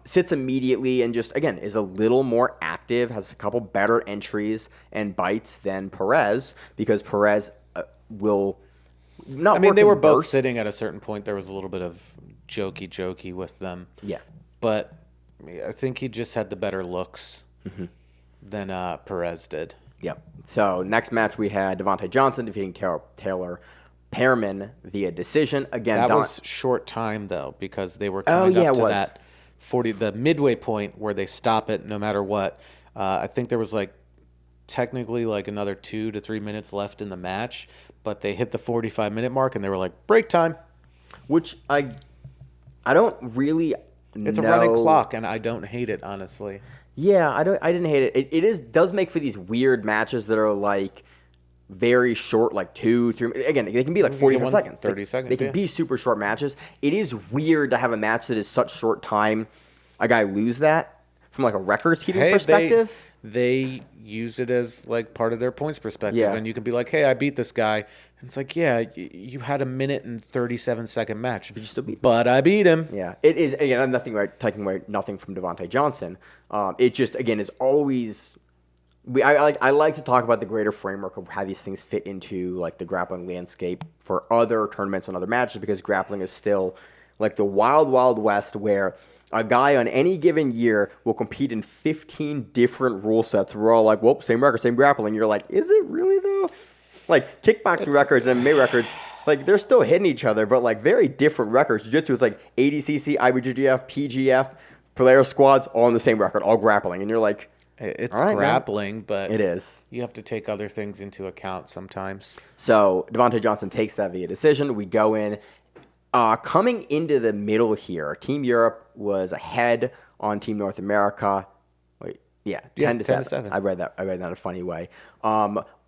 Sits immediately and just, again, is a little more active, has a couple better entries and bites than Perez, because Perez will not. I mean, they were both sitting at a certain point. There was a little bit of jokey with them. Yeah. But I think he just had the better looks than Perez did. Yep. So next match we had Devontae Johnson defeating Taylor Perlman via decision. Again, that was short time though, because they were coming up to that the midway point where they stop it no matter what. I think there was technically another 2 to 3 minutes left in the match, but they hit the 45-minute mark and they were like, break time. Which I don't really It's a running clock, and I don't hate it, honestly. Yeah, I didn't hate it. It does make for these weird matches that are very short, 2, 3. Again, they can be 45 seconds, 30 seconds. They can be super short matches. It is weird to have a match that is such short time. A guy lose that from a records keeping perspective. They use it as part of their points perspective, and you can be like, "Hey, I beat this guy." And it's you had a 1:37 match, but you still beat him. But I beat him. Yeah, it is. Again, taking away nothing from Devontae Johnson. It just is always. I like to talk about the greater framework of how these things fit into the grappling landscape for other tournaments and other matches, because grappling is still the wild, wild west where a guy on any given year will compete in 15 different rule sets. We're all like, well, same record, same grappling. You're like, is it really though? Kickboxing records and MMA records, they're still hitting each other, but very different records. Jiu-Jitsu is ADCC, IBJJF, PGF, Polaris squads, all on the same record, all grappling. And you're like, it's right, grappling, man. But it is. You have to take other things into account sometimes. So Devontae Johnson takes that via decision. We go in. Coming into the middle here, Team Europe was ahead on Team North America. 10 to 7. I read that in a funny way.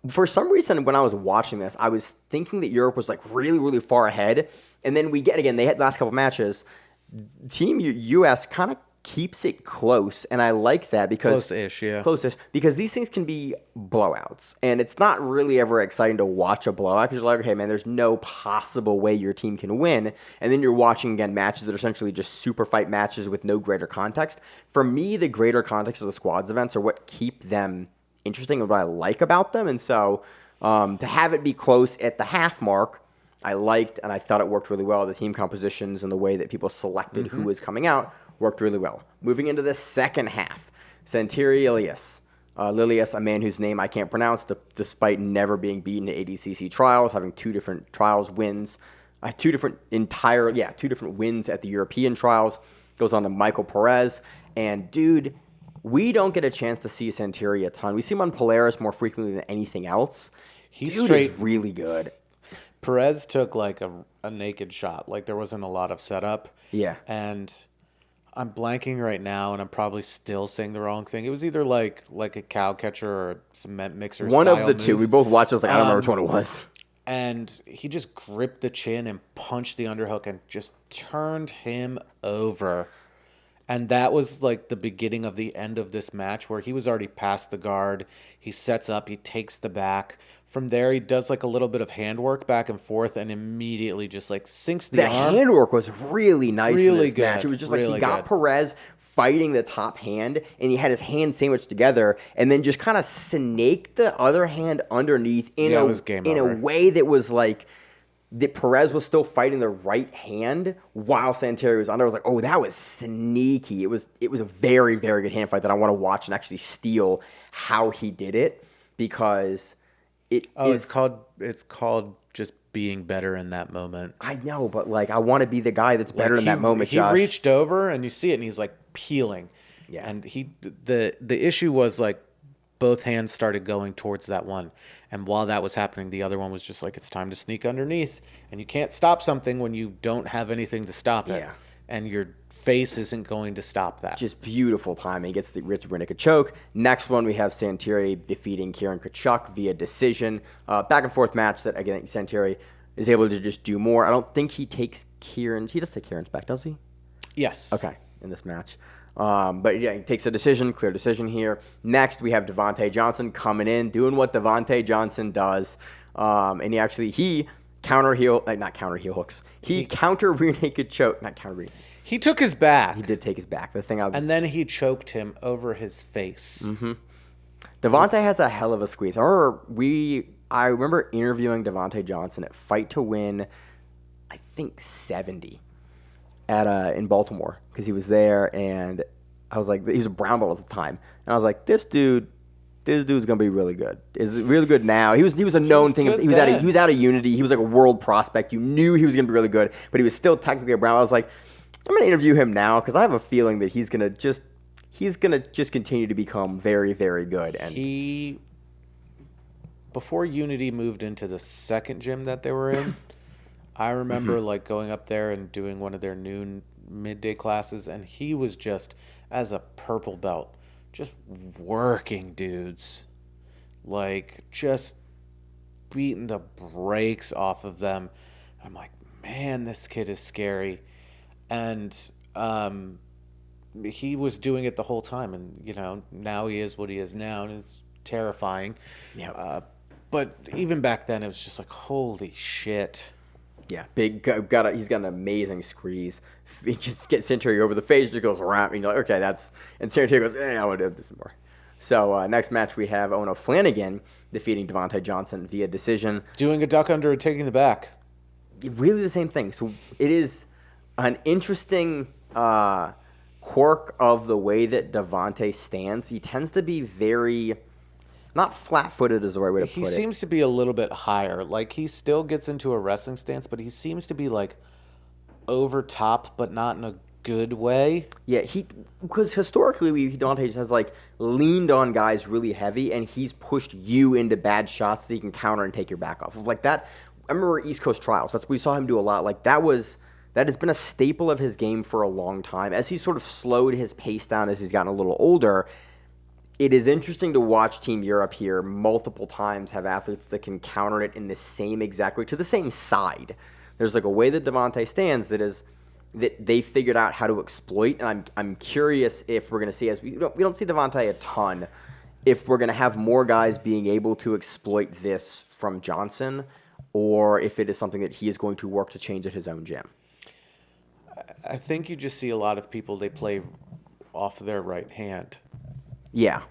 For some reason, when I was watching this, I was thinking that Europe was really, really far ahead. And then they had the last couple matches. Team US kind of keeps it close, and I like that because close-ish, because these things can be blowouts, and it's not really ever exciting to watch a blowout because you're like, okay, man, there's no possible way your team can win, and then you're watching again matches that are essentially just super fight matches with no greater context. For me, the greater context of the squads events are what keep them interesting and what I like about them, and so to have it be close at the half mark, I liked, and I thought it worked really well. The team compositions and the way that people selected who was coming out worked really well. Moving into the second half, Santeri Lilias, a man whose name I can't pronounce, despite never being beaten at ADCC trials, having two different trials wins, two different wins at the European trials, goes on to Michael Perez. And dude, we don't get a chance to see Santeri a ton. We see him on Polaris more frequently than anything else. Dude is really good. Perez took like a naked shot. Like there wasn't a lot of setup. Yeah. And I'm blanking right now, and I'm probably still saying the wrong thing. It was either like a cow catcher or a cement mixer. One of the two. We both watched. I was like, I don't remember which one it was. And he just gripped the chin and punched the underhook and just turned him over. And that was like the beginning of the end of this match where he was already past the guard. He sets up, he takes the back. From there, he does like a little bit of handwork back and forth and immediately just like sinks the arm. The handwork was really nice in this match. It was just like he got Perez fighting the top hand and he had his hand sandwiched together and then just kind of snaked the other hand underneath in a way that was like, that Perez was still fighting the right hand while Santeri was under. I was like, oh, that was sneaky. It was a very, very good hand fight that I want to watch and actually steal how he did it because it's called just being better in that moment. I know, but like I want to be the guy that's better in that moment, Josh. He reached over and you see it and he's like peeling. Yeah. And the issue was like both hands started going towards that one. And while that was happening, the other one was just like, it's time to sneak underneath. And you can't stop something when you don't have anything to stop it. Yeah. And your face isn't going to stop that. Just beautiful timing. He gets the Rich Winnica choke. Next one, we have Santeri defeating Kieran Kachuk via decision. Back and forth match that, again, Santeri is able to just do more. I don't think he takes Kieran's. He does take Kieran's back, does he? Yes. Okay, in this match. But yeah, he takes a decision, clear decision here. Next, we have Devontae Johnson coming in, doing what Devontae Johnson does. And he counter hooks. He counter rear naked choke, not counter rear. He took his back. He did take his back. And then he choked him over his face. Mm-hmm. Devontae has a hell of a squeeze. I remember interviewing Devontae Johnson at Fight to Win, I think 70. In Baltimore because he was there and I was like, he was a brown belt at the time and I was like, this dude's gonna be really good. Is really good now. He was a known thing. He was out of Unity. He was like a world prospect. You knew he was gonna be really good, but he was still technically a brown. I was like, I'm gonna interview him now because I have a feeling that he's gonna just continue to become very, very good. And before Unity moved into the second gym that they were in. I remember like going up there and doing one of their noon midday classes, and he was just, as a purple belt, just working dudes. Like, just beating the brakes off of them. I'm like, man, this kid is scary. And he was doing it the whole time, and, now he is what he is now, and it's terrifying. Yeah. But even back then, it was just like, holy shit. Yeah, big. He's got an amazing squeeze. He just gets Santeri over the face, just goes around, and you're like, okay, and Santeri goes, I want to do this more. So next match we have Ono Flanagan defeating Devontae Johnson via decision, doing a duck under and taking the back. Really the same thing. So it is an interesting quirk of the way that Devontae stands. He tends to be very. Not flat-footed is the right way to put it. He seems to be a little bit higher. Like, he still gets into a wrestling stance, but he seems to be, like, over top, but not in a good way. Yeah, because historically, Devontae has, like, leaned on guys really heavy, and he's pushed you into bad shots that he can counter and take your back off. Like that, I remember East Coast Trials. We saw him do a lot. Like, that has been a staple of his game for a long time. As he sort of slowed his pace down as he's gotten a little older, it is interesting to watch Team Europe here multiple times have athletes that can counter it in the same exact way to the same side. There's like a way that Devontae stands that is that they figured out how to exploit, and I'm curious if we're going to see, as we don't see Devontae a ton, if we're going to have more guys being able to exploit this from Johnson, or if it is something that he is going to work to change at his own gym. I think you just see a lot of people, they play off their right hand. Yeah.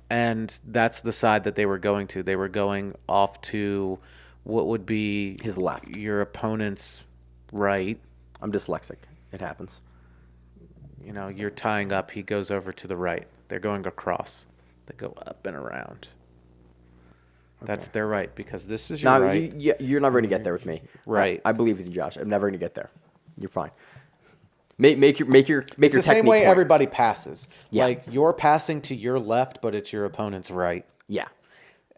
And that's the side that they were going to. They were going off to what would be his left, your opponent's right. I'm dyslexic. It happens. You know, you're tying up. He goes over to the right. They're going across. They go up and around. Okay. That's their right, because this is your right. You're never going to get there with me. Right. I believe with you, Josh. I'm never going to get there. You're fine. Make your It's the same way point. Everybody passes. Yeah. Like, you're passing to your left, but it's your opponent's right. Yeah.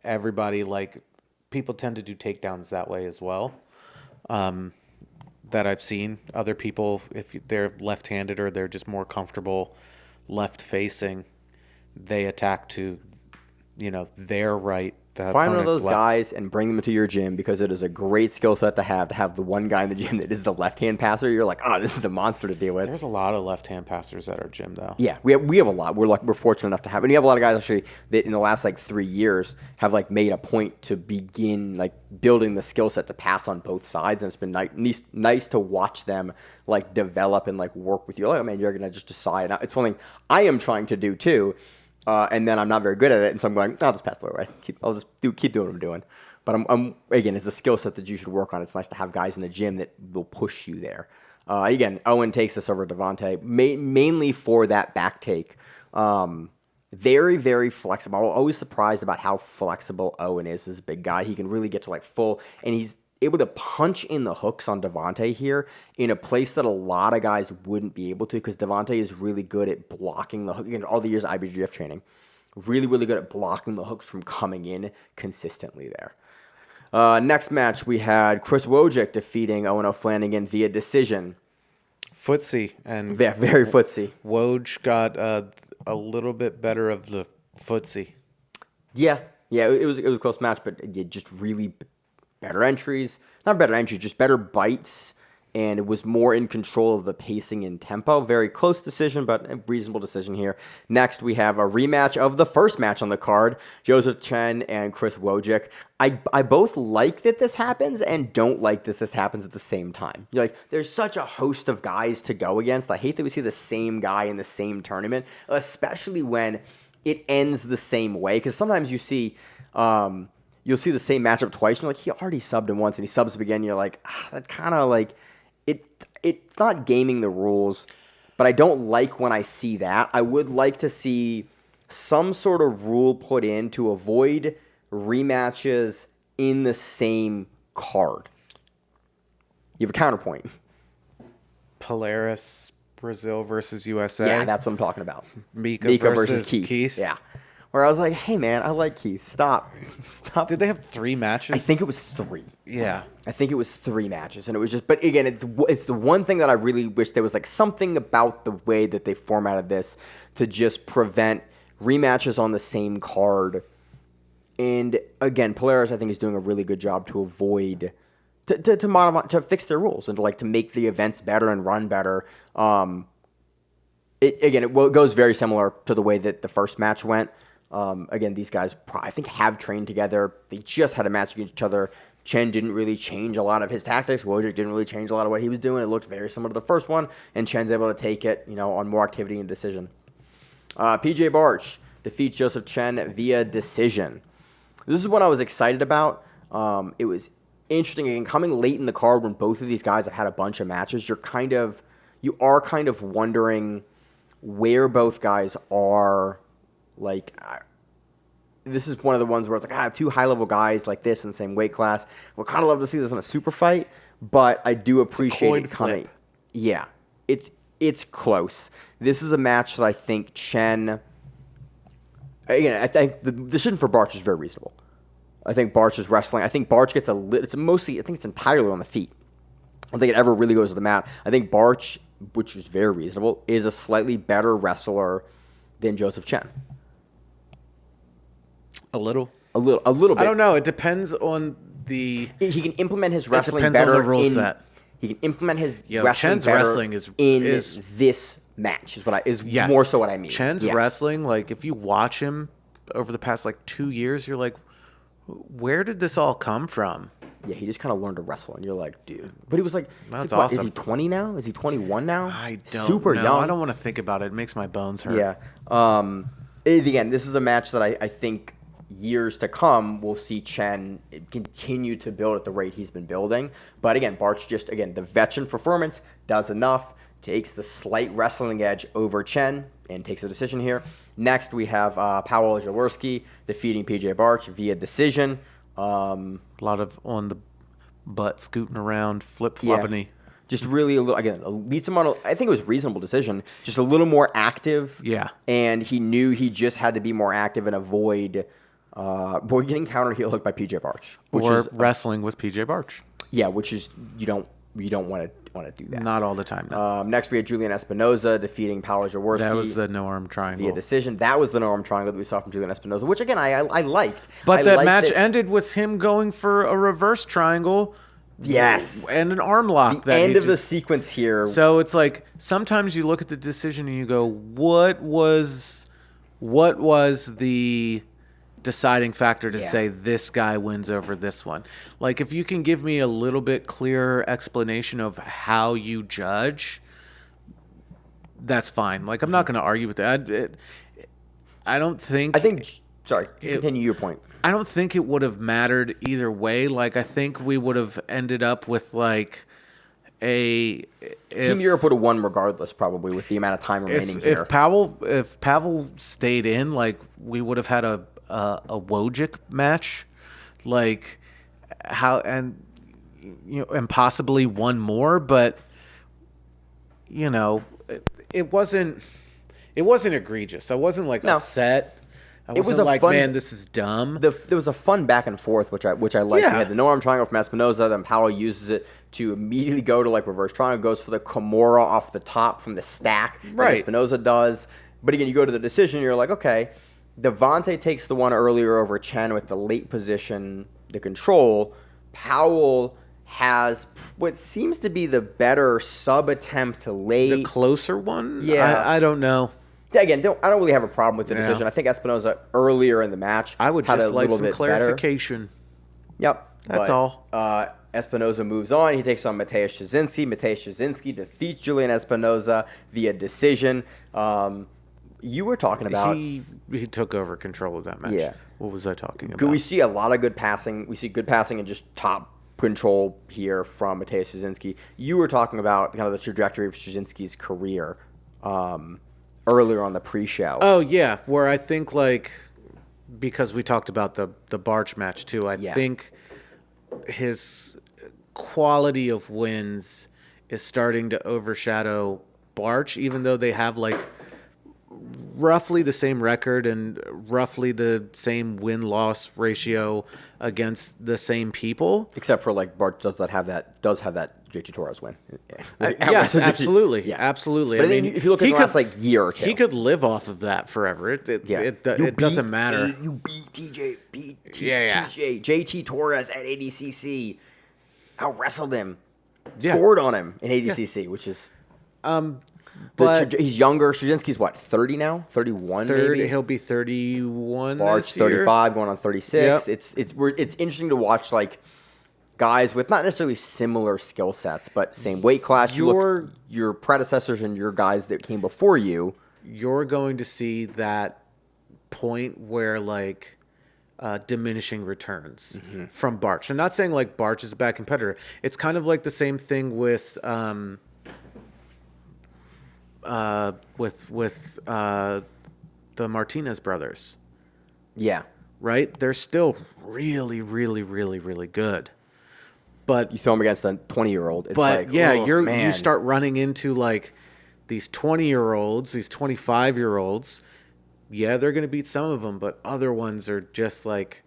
Everybody, like, people tend to do takedowns that way as well. That I've seen. Other people, if they're left-handed or they're just more comfortable left-facing, they attack to, their right. Find one of those guys and bring them to your gym, because it is a great skill set to have the one guy in the gym that is the left-hand passer. You're like, this is a monster to deal with. There's a lot of left-hand passers at our gym, though. Yeah, we have a lot. We're fortunate enough to have, and you have a lot of guys actually that in the last 3 years have made a point to begin building the skill set to pass on both sides, and it's been nice to watch them develop and work with you. Like, oh man, you're gonna just decide. It's something I am trying to do too. And then I'm not very good at it, and so I'm going, I'll just pass the way. I'll just keep doing what I'm doing. But I'm again, it's a skill set that you should work on. It's nice to have guys in the gym that will push you there. Again, Owen takes this over Devontae, mainly for that back take. Very, very flexible. I'm always surprised about how flexible Owen is as a big guy. He can really get to full, and he's able to punch in the hooks on Devontae here in a place that a lot of guys wouldn't be able to, because Devontae is really good at blocking the hook. Again, all the years of IBGF training, really, really good at blocking the hooks from coming in consistently there. Next match, we had Chris Wojcik defeating Owen O'Flanagan via decision. Footsie. And yeah, very footsie. Woj got a little bit better of the footsie. Yeah, it was a close match, but it just really better entries. Not better entries, just better bites, and it was more in control of the pacing and tempo. Very close decision, but a reasonable decision here. Next, we have a rematch of the first match on the card, Joseph Chen and Chris Wojcik. I both like that this happens and don't like that this happens at the same time. There's such a host of guys to go against. I hate that we see the same guy in the same tournament, especially when it ends the same way, because sometimes you see... you'll see the same matchup twice, and you're like, he already subbed him once, and he subs him again, and you're like, that kind of it's not gaming the rules, but I don't like when I see that. I would like to see some sort of rule put in to avoid rematches in the same card. You have a counterpoint. Polaris, Brazil versus USA. Yeah, that's what I'm talking about. Mika versus Keith. Yeah. Where I was like, hey, man, I like Keith. Stop. Did they have 3 matches? I think it was 3. Yeah. I think it was 3 matches. And it was just, but again, it's the one thing that I really wish there was something about the way that they formatted this to just prevent rematches on the same card. And again, Polaris, I think, is doing a really good job to avoid, to fix their rules and to make the events better and run better. It goes very similar to the way that the first match went. Again, these guys, I think, have trained together. They just had a match against each other. Chen didn't really change a lot of his tactics. Wojcik didn't really change a lot of what he was doing. It looked very similar to the first one, and Chen's able to take it, on more activity and decision. PJ Barch defeats Joseph Chen via decision. This is what I was excited about. It was interesting. Again, coming late in the card when both of these guys have had a bunch of matches, you are kind of wondering where both guys are. This is one of the ones where it's 2 high-level guys like this in the same weight class. We'd kind of love to see this in a super fight, but I do appreciate it coming. Yeah, it's close. This is a match that I think Chen... Again, I think the decision for Barch is very reasonable. I think Barch is wrestling. I think Barch gets it's mostly... I think it's entirely on the feet. I don't think it ever really goes to the mat. I think Barch, which is very reasonable, is a slightly better wrestler than Joseph Chen. A little bit. I don't know. It depends on the... He can implement his wrestling better. It depends on the rule set. He can implement his wrestling Chen's better wrestling is this match. More so what I mean. Chen's wrestling, like if you watch him over the past like 2 years, you're like, where did this all come from? Yeah, he just kind of learned to wrestle, and you're like, dude. But he was like, that's awesome. Is he 20 now? Is he 21 now? I don't Super know. young. I don't want to think about it. It makes my bones hurt. Yeah. Again, this is a match that I think years to come, we'll see Chen continue to build at the rate he's been building. But again, Barch the veteran performance does enough, takes the slight wrestling edge over Chen, and takes a decision here. Next, we have Paweł Jaworski defeating PJ Barch via decision. A lot of on the butt scooting around, flip-flopping. Yeah. Just really, a least amount of, I think it was reasonable decision. Just a little more active. Yeah. And he knew he just had to be more active and avoid getting counter heel hooked by PJ Barch. Or wrestling with PJ Barch. Yeah, which is, you don't want to do that. Not all the time, no. Next, we had Julian Espinoza defeating Paweł Jaworski. That was the no-arm triangle. Via decision. That was the no-arm triangle that we saw from Julian Espinoza, which, again, I liked. But that match ended with him going for a reverse triangle. Yes. And an arm lock. The end of the sequence here. So it's like, sometimes you look at the decision and you go, what was the deciding factor to say this guy wins over this one? Like, if you can give me a little bit clearer explanation of how you judge, that's fine. Like, I'm not going to argue with that. Sorry, continue your point. I don't think it would have mattered either way. Like, I think we would have ended up with like Team Europe would have won regardless, probably, with the amount of time remaining here. If Paweł stayed in, like, we would have had a Wojcik match, like and possibly one more, but it wasn't egregious. I wasn't like upset. It was like, man, this is dumb. There was a fun back and forth, which I liked. Yeah. We had the no-arm triangle from Espinoza, then Paweł uses it to immediately go to like reverse triangle, goes for the Kimura off the top from the stack, right? Espinoza does. But again, you go to the decision, you're like, okay, Devontae takes the one earlier over Chen with the late position, the control. Paweł has what seems to be the better sub attempt to late. The closer one? Yeah. I don't know. Again, I don't really have a problem with the decision. I think Espinoza earlier in the match I would just like some clarification. Better. Yep. That's all. Espinoza moves on. He takes on Mateusz Szczęsny. Mateusz Szczęsny defeats Julian Espinoza via decision. You were talking about... He took over control of that match. Yeah. What was I talking about? We see a lot of good passing. We see good passing and just top control here from Mateusz Szczęsny. You were talking about kind of the trajectory of Szczęsny's career earlier on the pre-show. Oh, yeah. Where I think, like, because we talked about the Barch match, too, I think his quality of wins is starting to overshadow Barch, even though they have, like, roughly the same record and roughly the same win-loss ratio against the same people. Except for, like, Barch does have that JT Torres win. Yes, absolutely. Yeah. Absolutely. But I mean, if you look at the last, like, year or two. He could live off of that forever. It doesn't matter. You beat JT Torres at ADCC. Out-wrestled him. Scored on him in ADCC, which is... But he's younger. Szczęsny's what, 30 now? 31 maybe? He'll be 31 Barch, this year. 35, going on 36. Yep. It's interesting to watch, like, guys with not necessarily similar skill sets, but same weight class. Your predecessors and your guys that came before you. You're going to see that point where, like, diminishing returns from Barch. I'm not saying, like, Barch is a bad competitor. It's kind of like the same thing with the Martinez brothers. Yeah. Right? They're still really, really, really, really good. But you throw them against a 20-year-old. But, like, you start running into, like, these 20-year-olds, these 25-year-olds. Yeah, they're going to beat some of them, but other ones are just, like,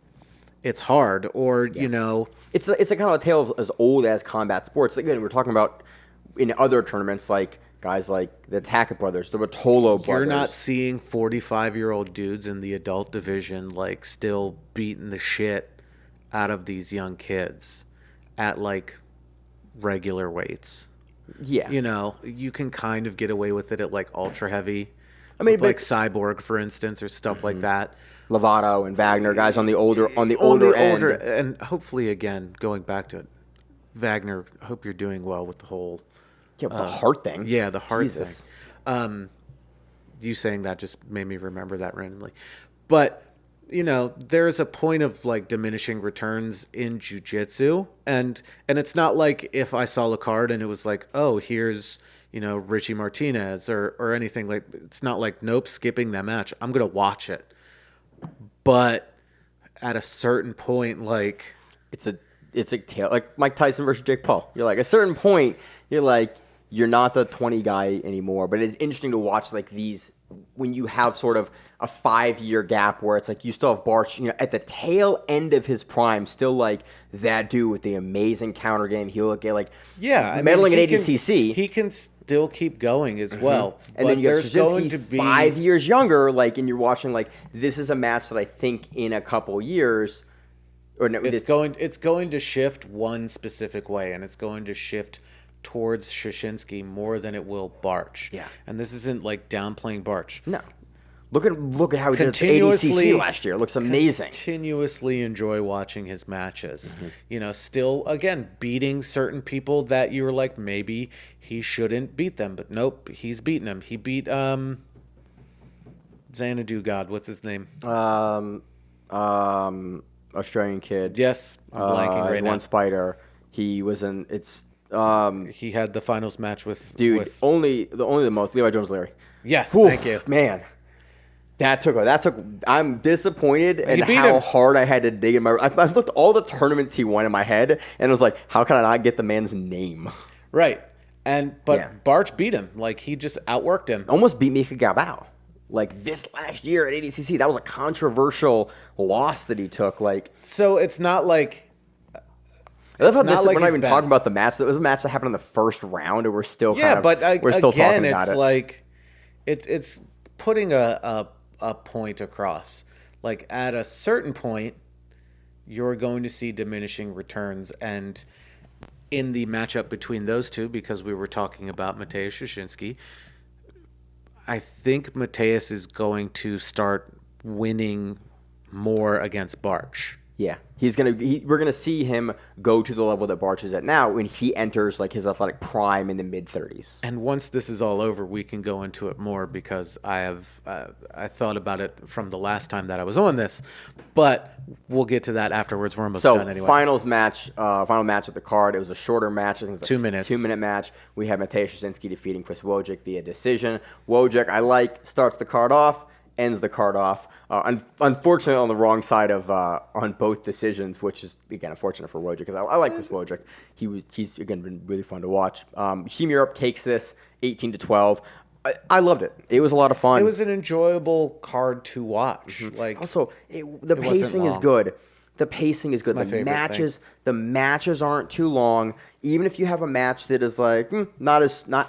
it's hard. Or, It's a kind of a tale of as old as combat sports. Again, we're talking about in other tournaments, like, guys like the Tackett brothers, the Rotolo brothers. You're not seeing 45-year-old dudes in the adult division, like, still beating the shit out of these young kids at, like, regular weights. Yeah. You know, you can kind of get away with it at like ultra heavy. I mean, like Cyborg, for instance, or stuff like that. Lovato and Wagner, guys on the older end. And hopefully, again, going back to it, Wagner, I hope you're doing well with the whole the heart thing. Yeah, the heart thing. You saying that just made me remember that randomly. But, you know, there's a point of like diminishing returns in jiu-jitsu. And it's not like if I saw the card and it was like, oh, here's, you know, Richie Martinez or anything. Like, it's not like, nope, skipping that match. I'm going to watch it. But at a certain point, like... It's a tail, like Mike Tyson versus Jake Paul. You're like, at a certain point, you're like... You're not the 20 guy anymore, but it's interesting to watch like these when you have sort of a 5-year gap where it's like you still have Barch, you know, at the tail end of his prime, still like that dude with the amazing counter game. He'll get like medaling at ADCC. He can still keep going as well. And then there's going to be 5 years younger, like, and you're watching like this is a match that I think in a couple years, or no, it's going to shift one specific way, and it's going to shift towards Shashinsky more than it will Barch. Yeah. And this isn't like downplaying Barch. No. Look at how he did at ADCC last year. It looks amazing. Continuously enjoy watching his matches. You know, still, again, beating certain people that you were like, maybe he shouldn't beat them. But nope, he's beaten them. He beat Xanadu God. What's his name? Australian kid. Yes, I'm blanking right now. One Spider. He was in... he had the finals match with only the most Levi Jones Larry. Yes, thank you, man. That took. I'm disappointed in how hard I had to dig in my. I looked all the tournaments he won in my head, and it was like, how can I not get the man's name? Right, but Barch beat him. Like he just outworked him. Almost beat Mika Gabao. Like this last year at ADCC, that was a controversial loss that he took. Like so, it's not like. I love how we're not even talking about the match. That was a match that happened in the first round, and we're still talking about it. Like it's putting a point across. Like at a certain point, you're going to see diminishing returns, and in the matchup between those two, because we were talking about Mateusz Shashinsky, I think Mateusz is going to start winning more against Barch. Yeah, we're gonna see him go to the level that Barch is at now when he enters like his athletic prime in the mid-30s. And once this is all over, we can go into it more because I thought about it from the last time that I was on this, but we'll get to that afterwards. We're almost done anyway. Final match at the card. It was a shorter match. I think it was 2 minutes. 2-minute match. We had Mateusz Shashinsky defeating Chris Wojcik via decision. Wojcik, starts the card off, ends the card off. Unfortunately, on the wrong side of on both decisions, which is again unfortunate for Wojcik because I like Chris Wojcik. He's again been really fun to watch. Team Europe takes this 18-12. I loved it. It was a lot of fun. It was an enjoyable card to watch. Like also, the pacing is good. The pacing is good. The matches aren't too long. Even if you have a match that is like not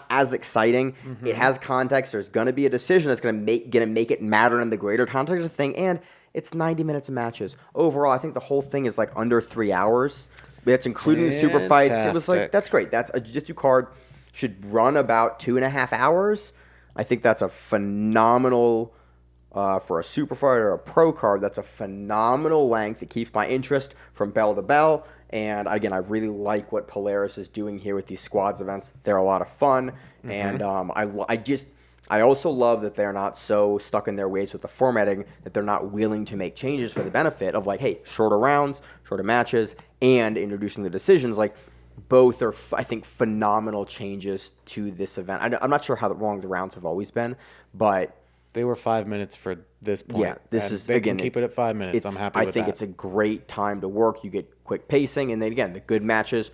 as exciting, it has context. There's gonna be a decision that's gonna make it matter in the greater context of the thing. And it's 90 minutes of matches overall. I think the whole thing is like under 3 hours. That's including the super fights. It was like that's great. That's a jiu-jitsu card should run about 2.5 hours. I think that's a phenomenal. For a super fight or a pro card, that's a phenomenal length. It keeps my interest from bell to bell. And again, I really like what Polaris is doing here with these squads events. They're a lot of fun. And I also love that they're not so stuck in their ways with the formatting that they're not willing to make changes for the benefit of like, hey, shorter rounds, shorter matches, and introducing the decisions. Like both are, I think, phenomenal changes to this event. I'm not sure how long the rounds have always been, but they were 5 minutes for this point. Yeah, they can keep it at 5 minutes. I'm happy with that. I think it's a great time to work. You get quick pacing, and then again, the good matches,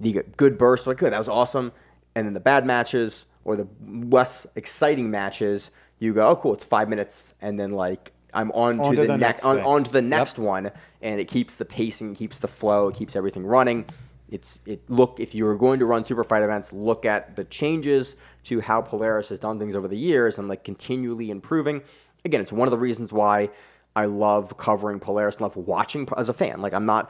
you get good bursts. Like, good, that was awesome. And then the bad matches or the less exciting matches, you go, oh, cool, it's 5 minutes, and then like I'm on to the next one, and it keeps the pacing, keeps the flow, it keeps everything running. If you're going to run super fight events, look at the changes to how Polaris has done things over the years and like continually improving. Again, it's one of the reasons why I love covering Polaris, love watching as a fan. Like I'm not,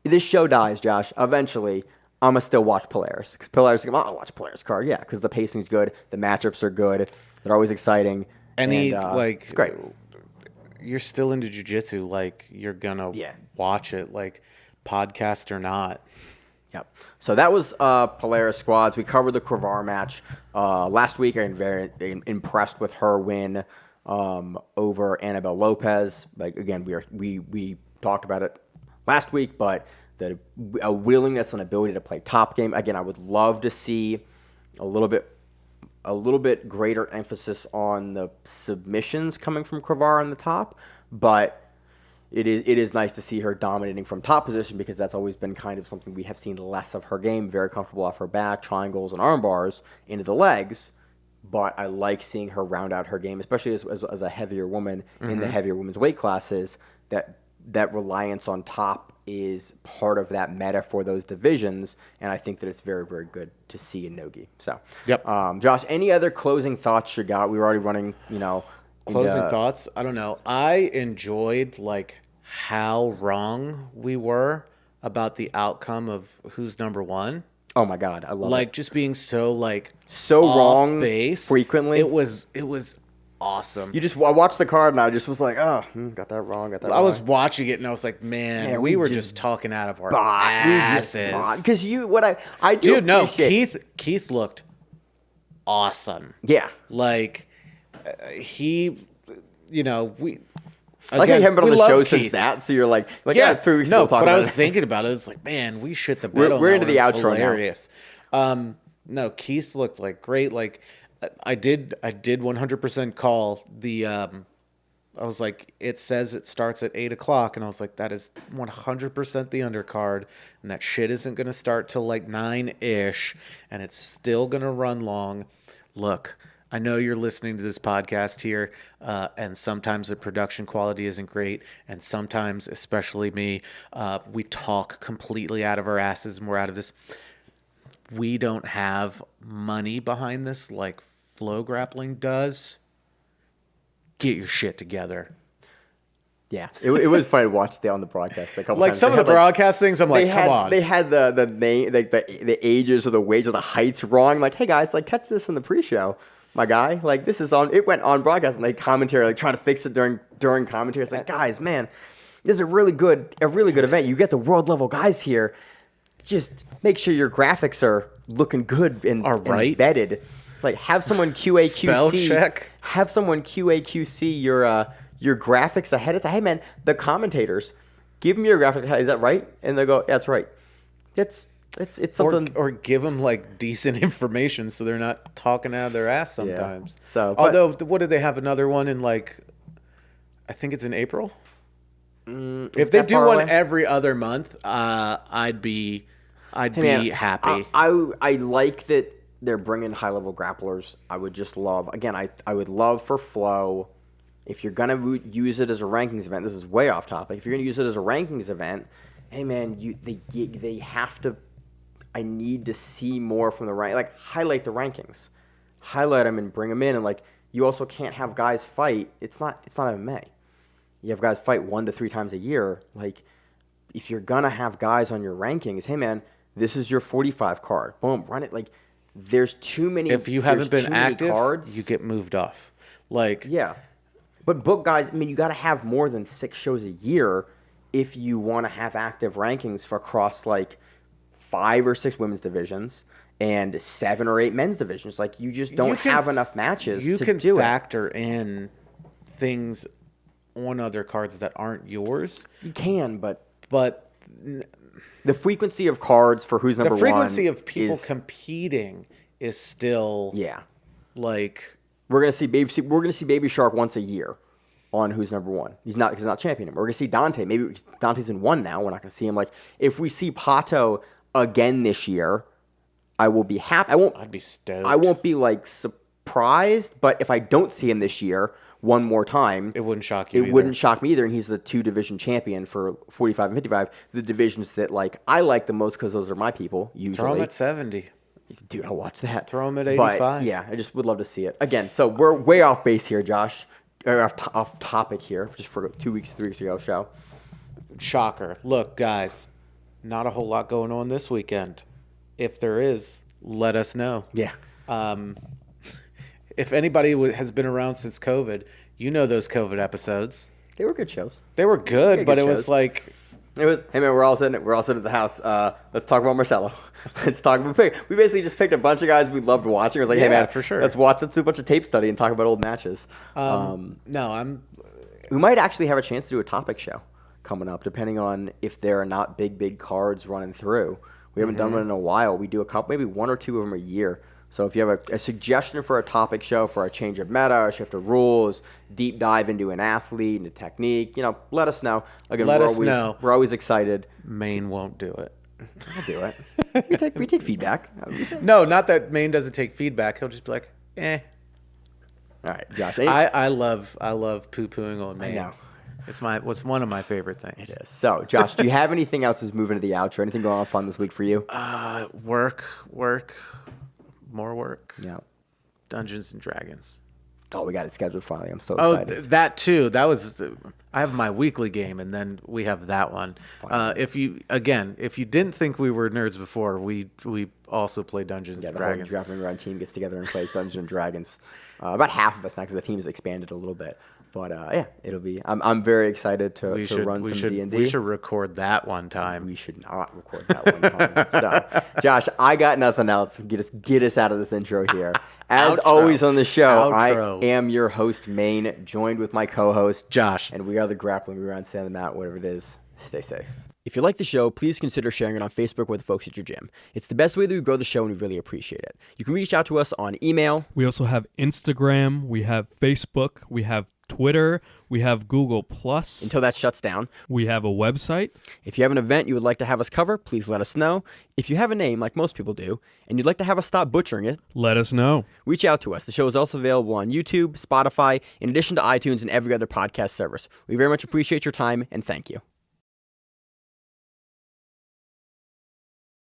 this show dies, Josh. Eventually, I'm going to still watch Polaris. Because Polaris, I'll watch Polaris card. Yeah, because the pacing's good. The matchups are good. They're always exciting. It's great. You're still into jiu-jitsu. Like, you're going to watch it, like, podcast or not. Yep. So that was Polaris squads. We covered the Cravar match last week. I'm very impressed with her win over Annabelle Lopez. Like, again, we talked about it last week, but a willingness and ability to play top game. Again, I would love to see a little bit greater emphasis on the submissions coming from Cravar on the top, but it is nice to see her dominating from top position, because that's always been kind of something we have seen less of her game. Very comfortable off her back, triangles and arm bars into the legs. But I like seeing her round out her game, especially as a heavier woman in the heavier women's weight classes. That reliance on top is part of that meta for those divisions, and I think that it's very, very good to see in Nogi. So, yep. Josh, any other closing thoughts you got? We were already running, Closing thoughts? I don't know. I enjoyed, like, how wrong we were about the outcome of who's number one. Oh my God, I love it. Like, just being so wrong base frequently. It was awesome. I watched the card and I just was like, got that wrong. I was watching it and I was like, man, we were just talking out of our asses. Because I do. Dude, no, Keith looked awesome. Yeah, like he, we. Again, like, I haven't been on the show since that, so you're like 3 weeks ago talking about it. But I was thinking about it. It's like, man, we shit the bed on that. We're into the outro hilarious. Now. No, Keith looked like great. Like, I did 100% call the. I was like, it says it starts at 8:00, and I was like, that is 100% the undercard, and that shit isn't gonna start till like 9-ish, and it's still gonna run long. Look, I know you're listening to this podcast here, and sometimes the production quality isn't great, and sometimes, especially me, we talk completely out of our asses, and we're out of this. We don't have money behind this like Flow Grappling does. Get your shit together. Yeah, it was funny to watch on the broadcast a couple like times. Some of the broadcast things, I'm like, come on. They had the name, like the ages or the weights or the heights wrong. Like, hey guys, like catch this in the pre-show. My guy, like this is on. It went on broadcast, and they commentary, like trying to fix it during commentary. It's like, guys, man, this is a really good event. You get the world level guys here. Just make sure your graphics are looking good and vetted. Like, have someone QA/QC. Spell check. Have someone QA/QC your graphics ahead of time. Hey man, the commentators, give them your graphics. Is that right? And they go, yeah, that's right. It's something. Or give them like decent information so they're not talking out of their ass sometimes. Yeah. So, although, what did they have another one in like? I think it's in April. If they do one every other month, I'd be happy. I like that they're bringing high level grapplers. I would just love. Again, I would love for Flow. If you're gonna use it as a rankings event, this is way off topic. If you're gonna use it as a rankings event, hey man, they have to. I need to see more from the rank. Like, highlight the rankings, highlight them and bring them in. And like, you also can't have guys fight. It's not MMA. You have guys fight 1 to 3 times a year. Like, if you're gonna have guys on your rankings, hey man, this is your 45 card. Boom, run it. Like, there's too many. If you haven't been active, you get moved off. Like, yeah. But book guys, I mean, you got to have more than 6 shows a year if you want to have active rankings for across like 5 or 6 women's divisions and 7 or 8 men's divisions. Like, you just don't have enough matches to do it. You can factor in things on other cards that aren't yours. You can, but the frequency of cards for who's number one. The frequency of people competing is still like. We're gonna see Baby Shark once a year on who's number one. He's not champion anymore. We're gonna see Dante. Maybe Dante's in 1 now. We're not gonna see him. Like, if we see Pato again this year, I will be happy. I'd be stoked. I won't be like surprised. But if I don't see him this year one more time, it wouldn't shock you. It wouldn't shock me either. And he's the 2 division champion for 45 and 55. The divisions that like I like the most because those are my people. Usually, throw him at 70. Dude, I'll watch that. Throw him at 85. But, yeah, I just would love to see it. Again, so we're way off base here, Josh. Or off topic here, just for 3 weeks ago show. Shocker. Look, guys, not a whole lot going on this weekend. if there is, let us know. Yeah. If anybody has been around since COVID, you know those COVID episodes. They were good shows. They were good, but it was like... It was, hey man, we're all sitting at the house. Let's talk about Marcelo. Let's talk about... We basically just picked a bunch of guys we loved watching. It was like, hey man, for sure. Let's do a bunch of tape study and talk about old matches. We might actually have a chance to do a topic show coming up, depending on if there are not big cards running through. We haven't done one in a while. We do a couple, maybe one or two of them a year. So if you have a suggestion for a topic show, for a change of meta, a shift of rules, deep dive into an athlete and a technique, let us know. Again, we're always excited. Maine won't do it. I'll do it. We take feedback. No, not that Maine doesn't take feedback. He'll just be like, eh. All right, Josh. I love poo-pooing on Maine. I know. It's one of my favorite things. It is. So, Josh, do you have anything else that's moving to the outro? Anything going on fun this week for you? Work. More work. Yeah. Dungeons and Dragons. Oh, we got it scheduled finally. I'm so excited. That too. That was I have my weekly game, and then we have that one. If you didn't think we were nerds before, we also play Dungeons and Dragons. The whole Grappling Run team gets together and plays Dungeons and Dragons. About half of us now, because the team's expanded a little bit. But it'll be. I'm very excited to run some D&D. We should record that one time. We should not record that one time. So, Josh, I got nothing else. Get us out of this intro here. As always on the show, I am your host, Maine, joined with my co-host, Josh. And we are the Grappling Run. Stand them out, whatever it is. Stay safe. If you like the show, please consider sharing it on Facebook with the folks at your gym. It's the best way that we grow the show, and we really appreciate it. You can reach out to us on email. We also have Instagram. We have Facebook. We have Twitter. We have Google+. Until that shuts down. We have a website. If you have an event you would like to have us cover, please let us know. If you have a name, like most people do, and you'd like to have us stop butchering it, let us know. Reach out to us. The show is also available on YouTube, Spotify, in addition to iTunes and every other podcast service. We very much appreciate your time, and thank you.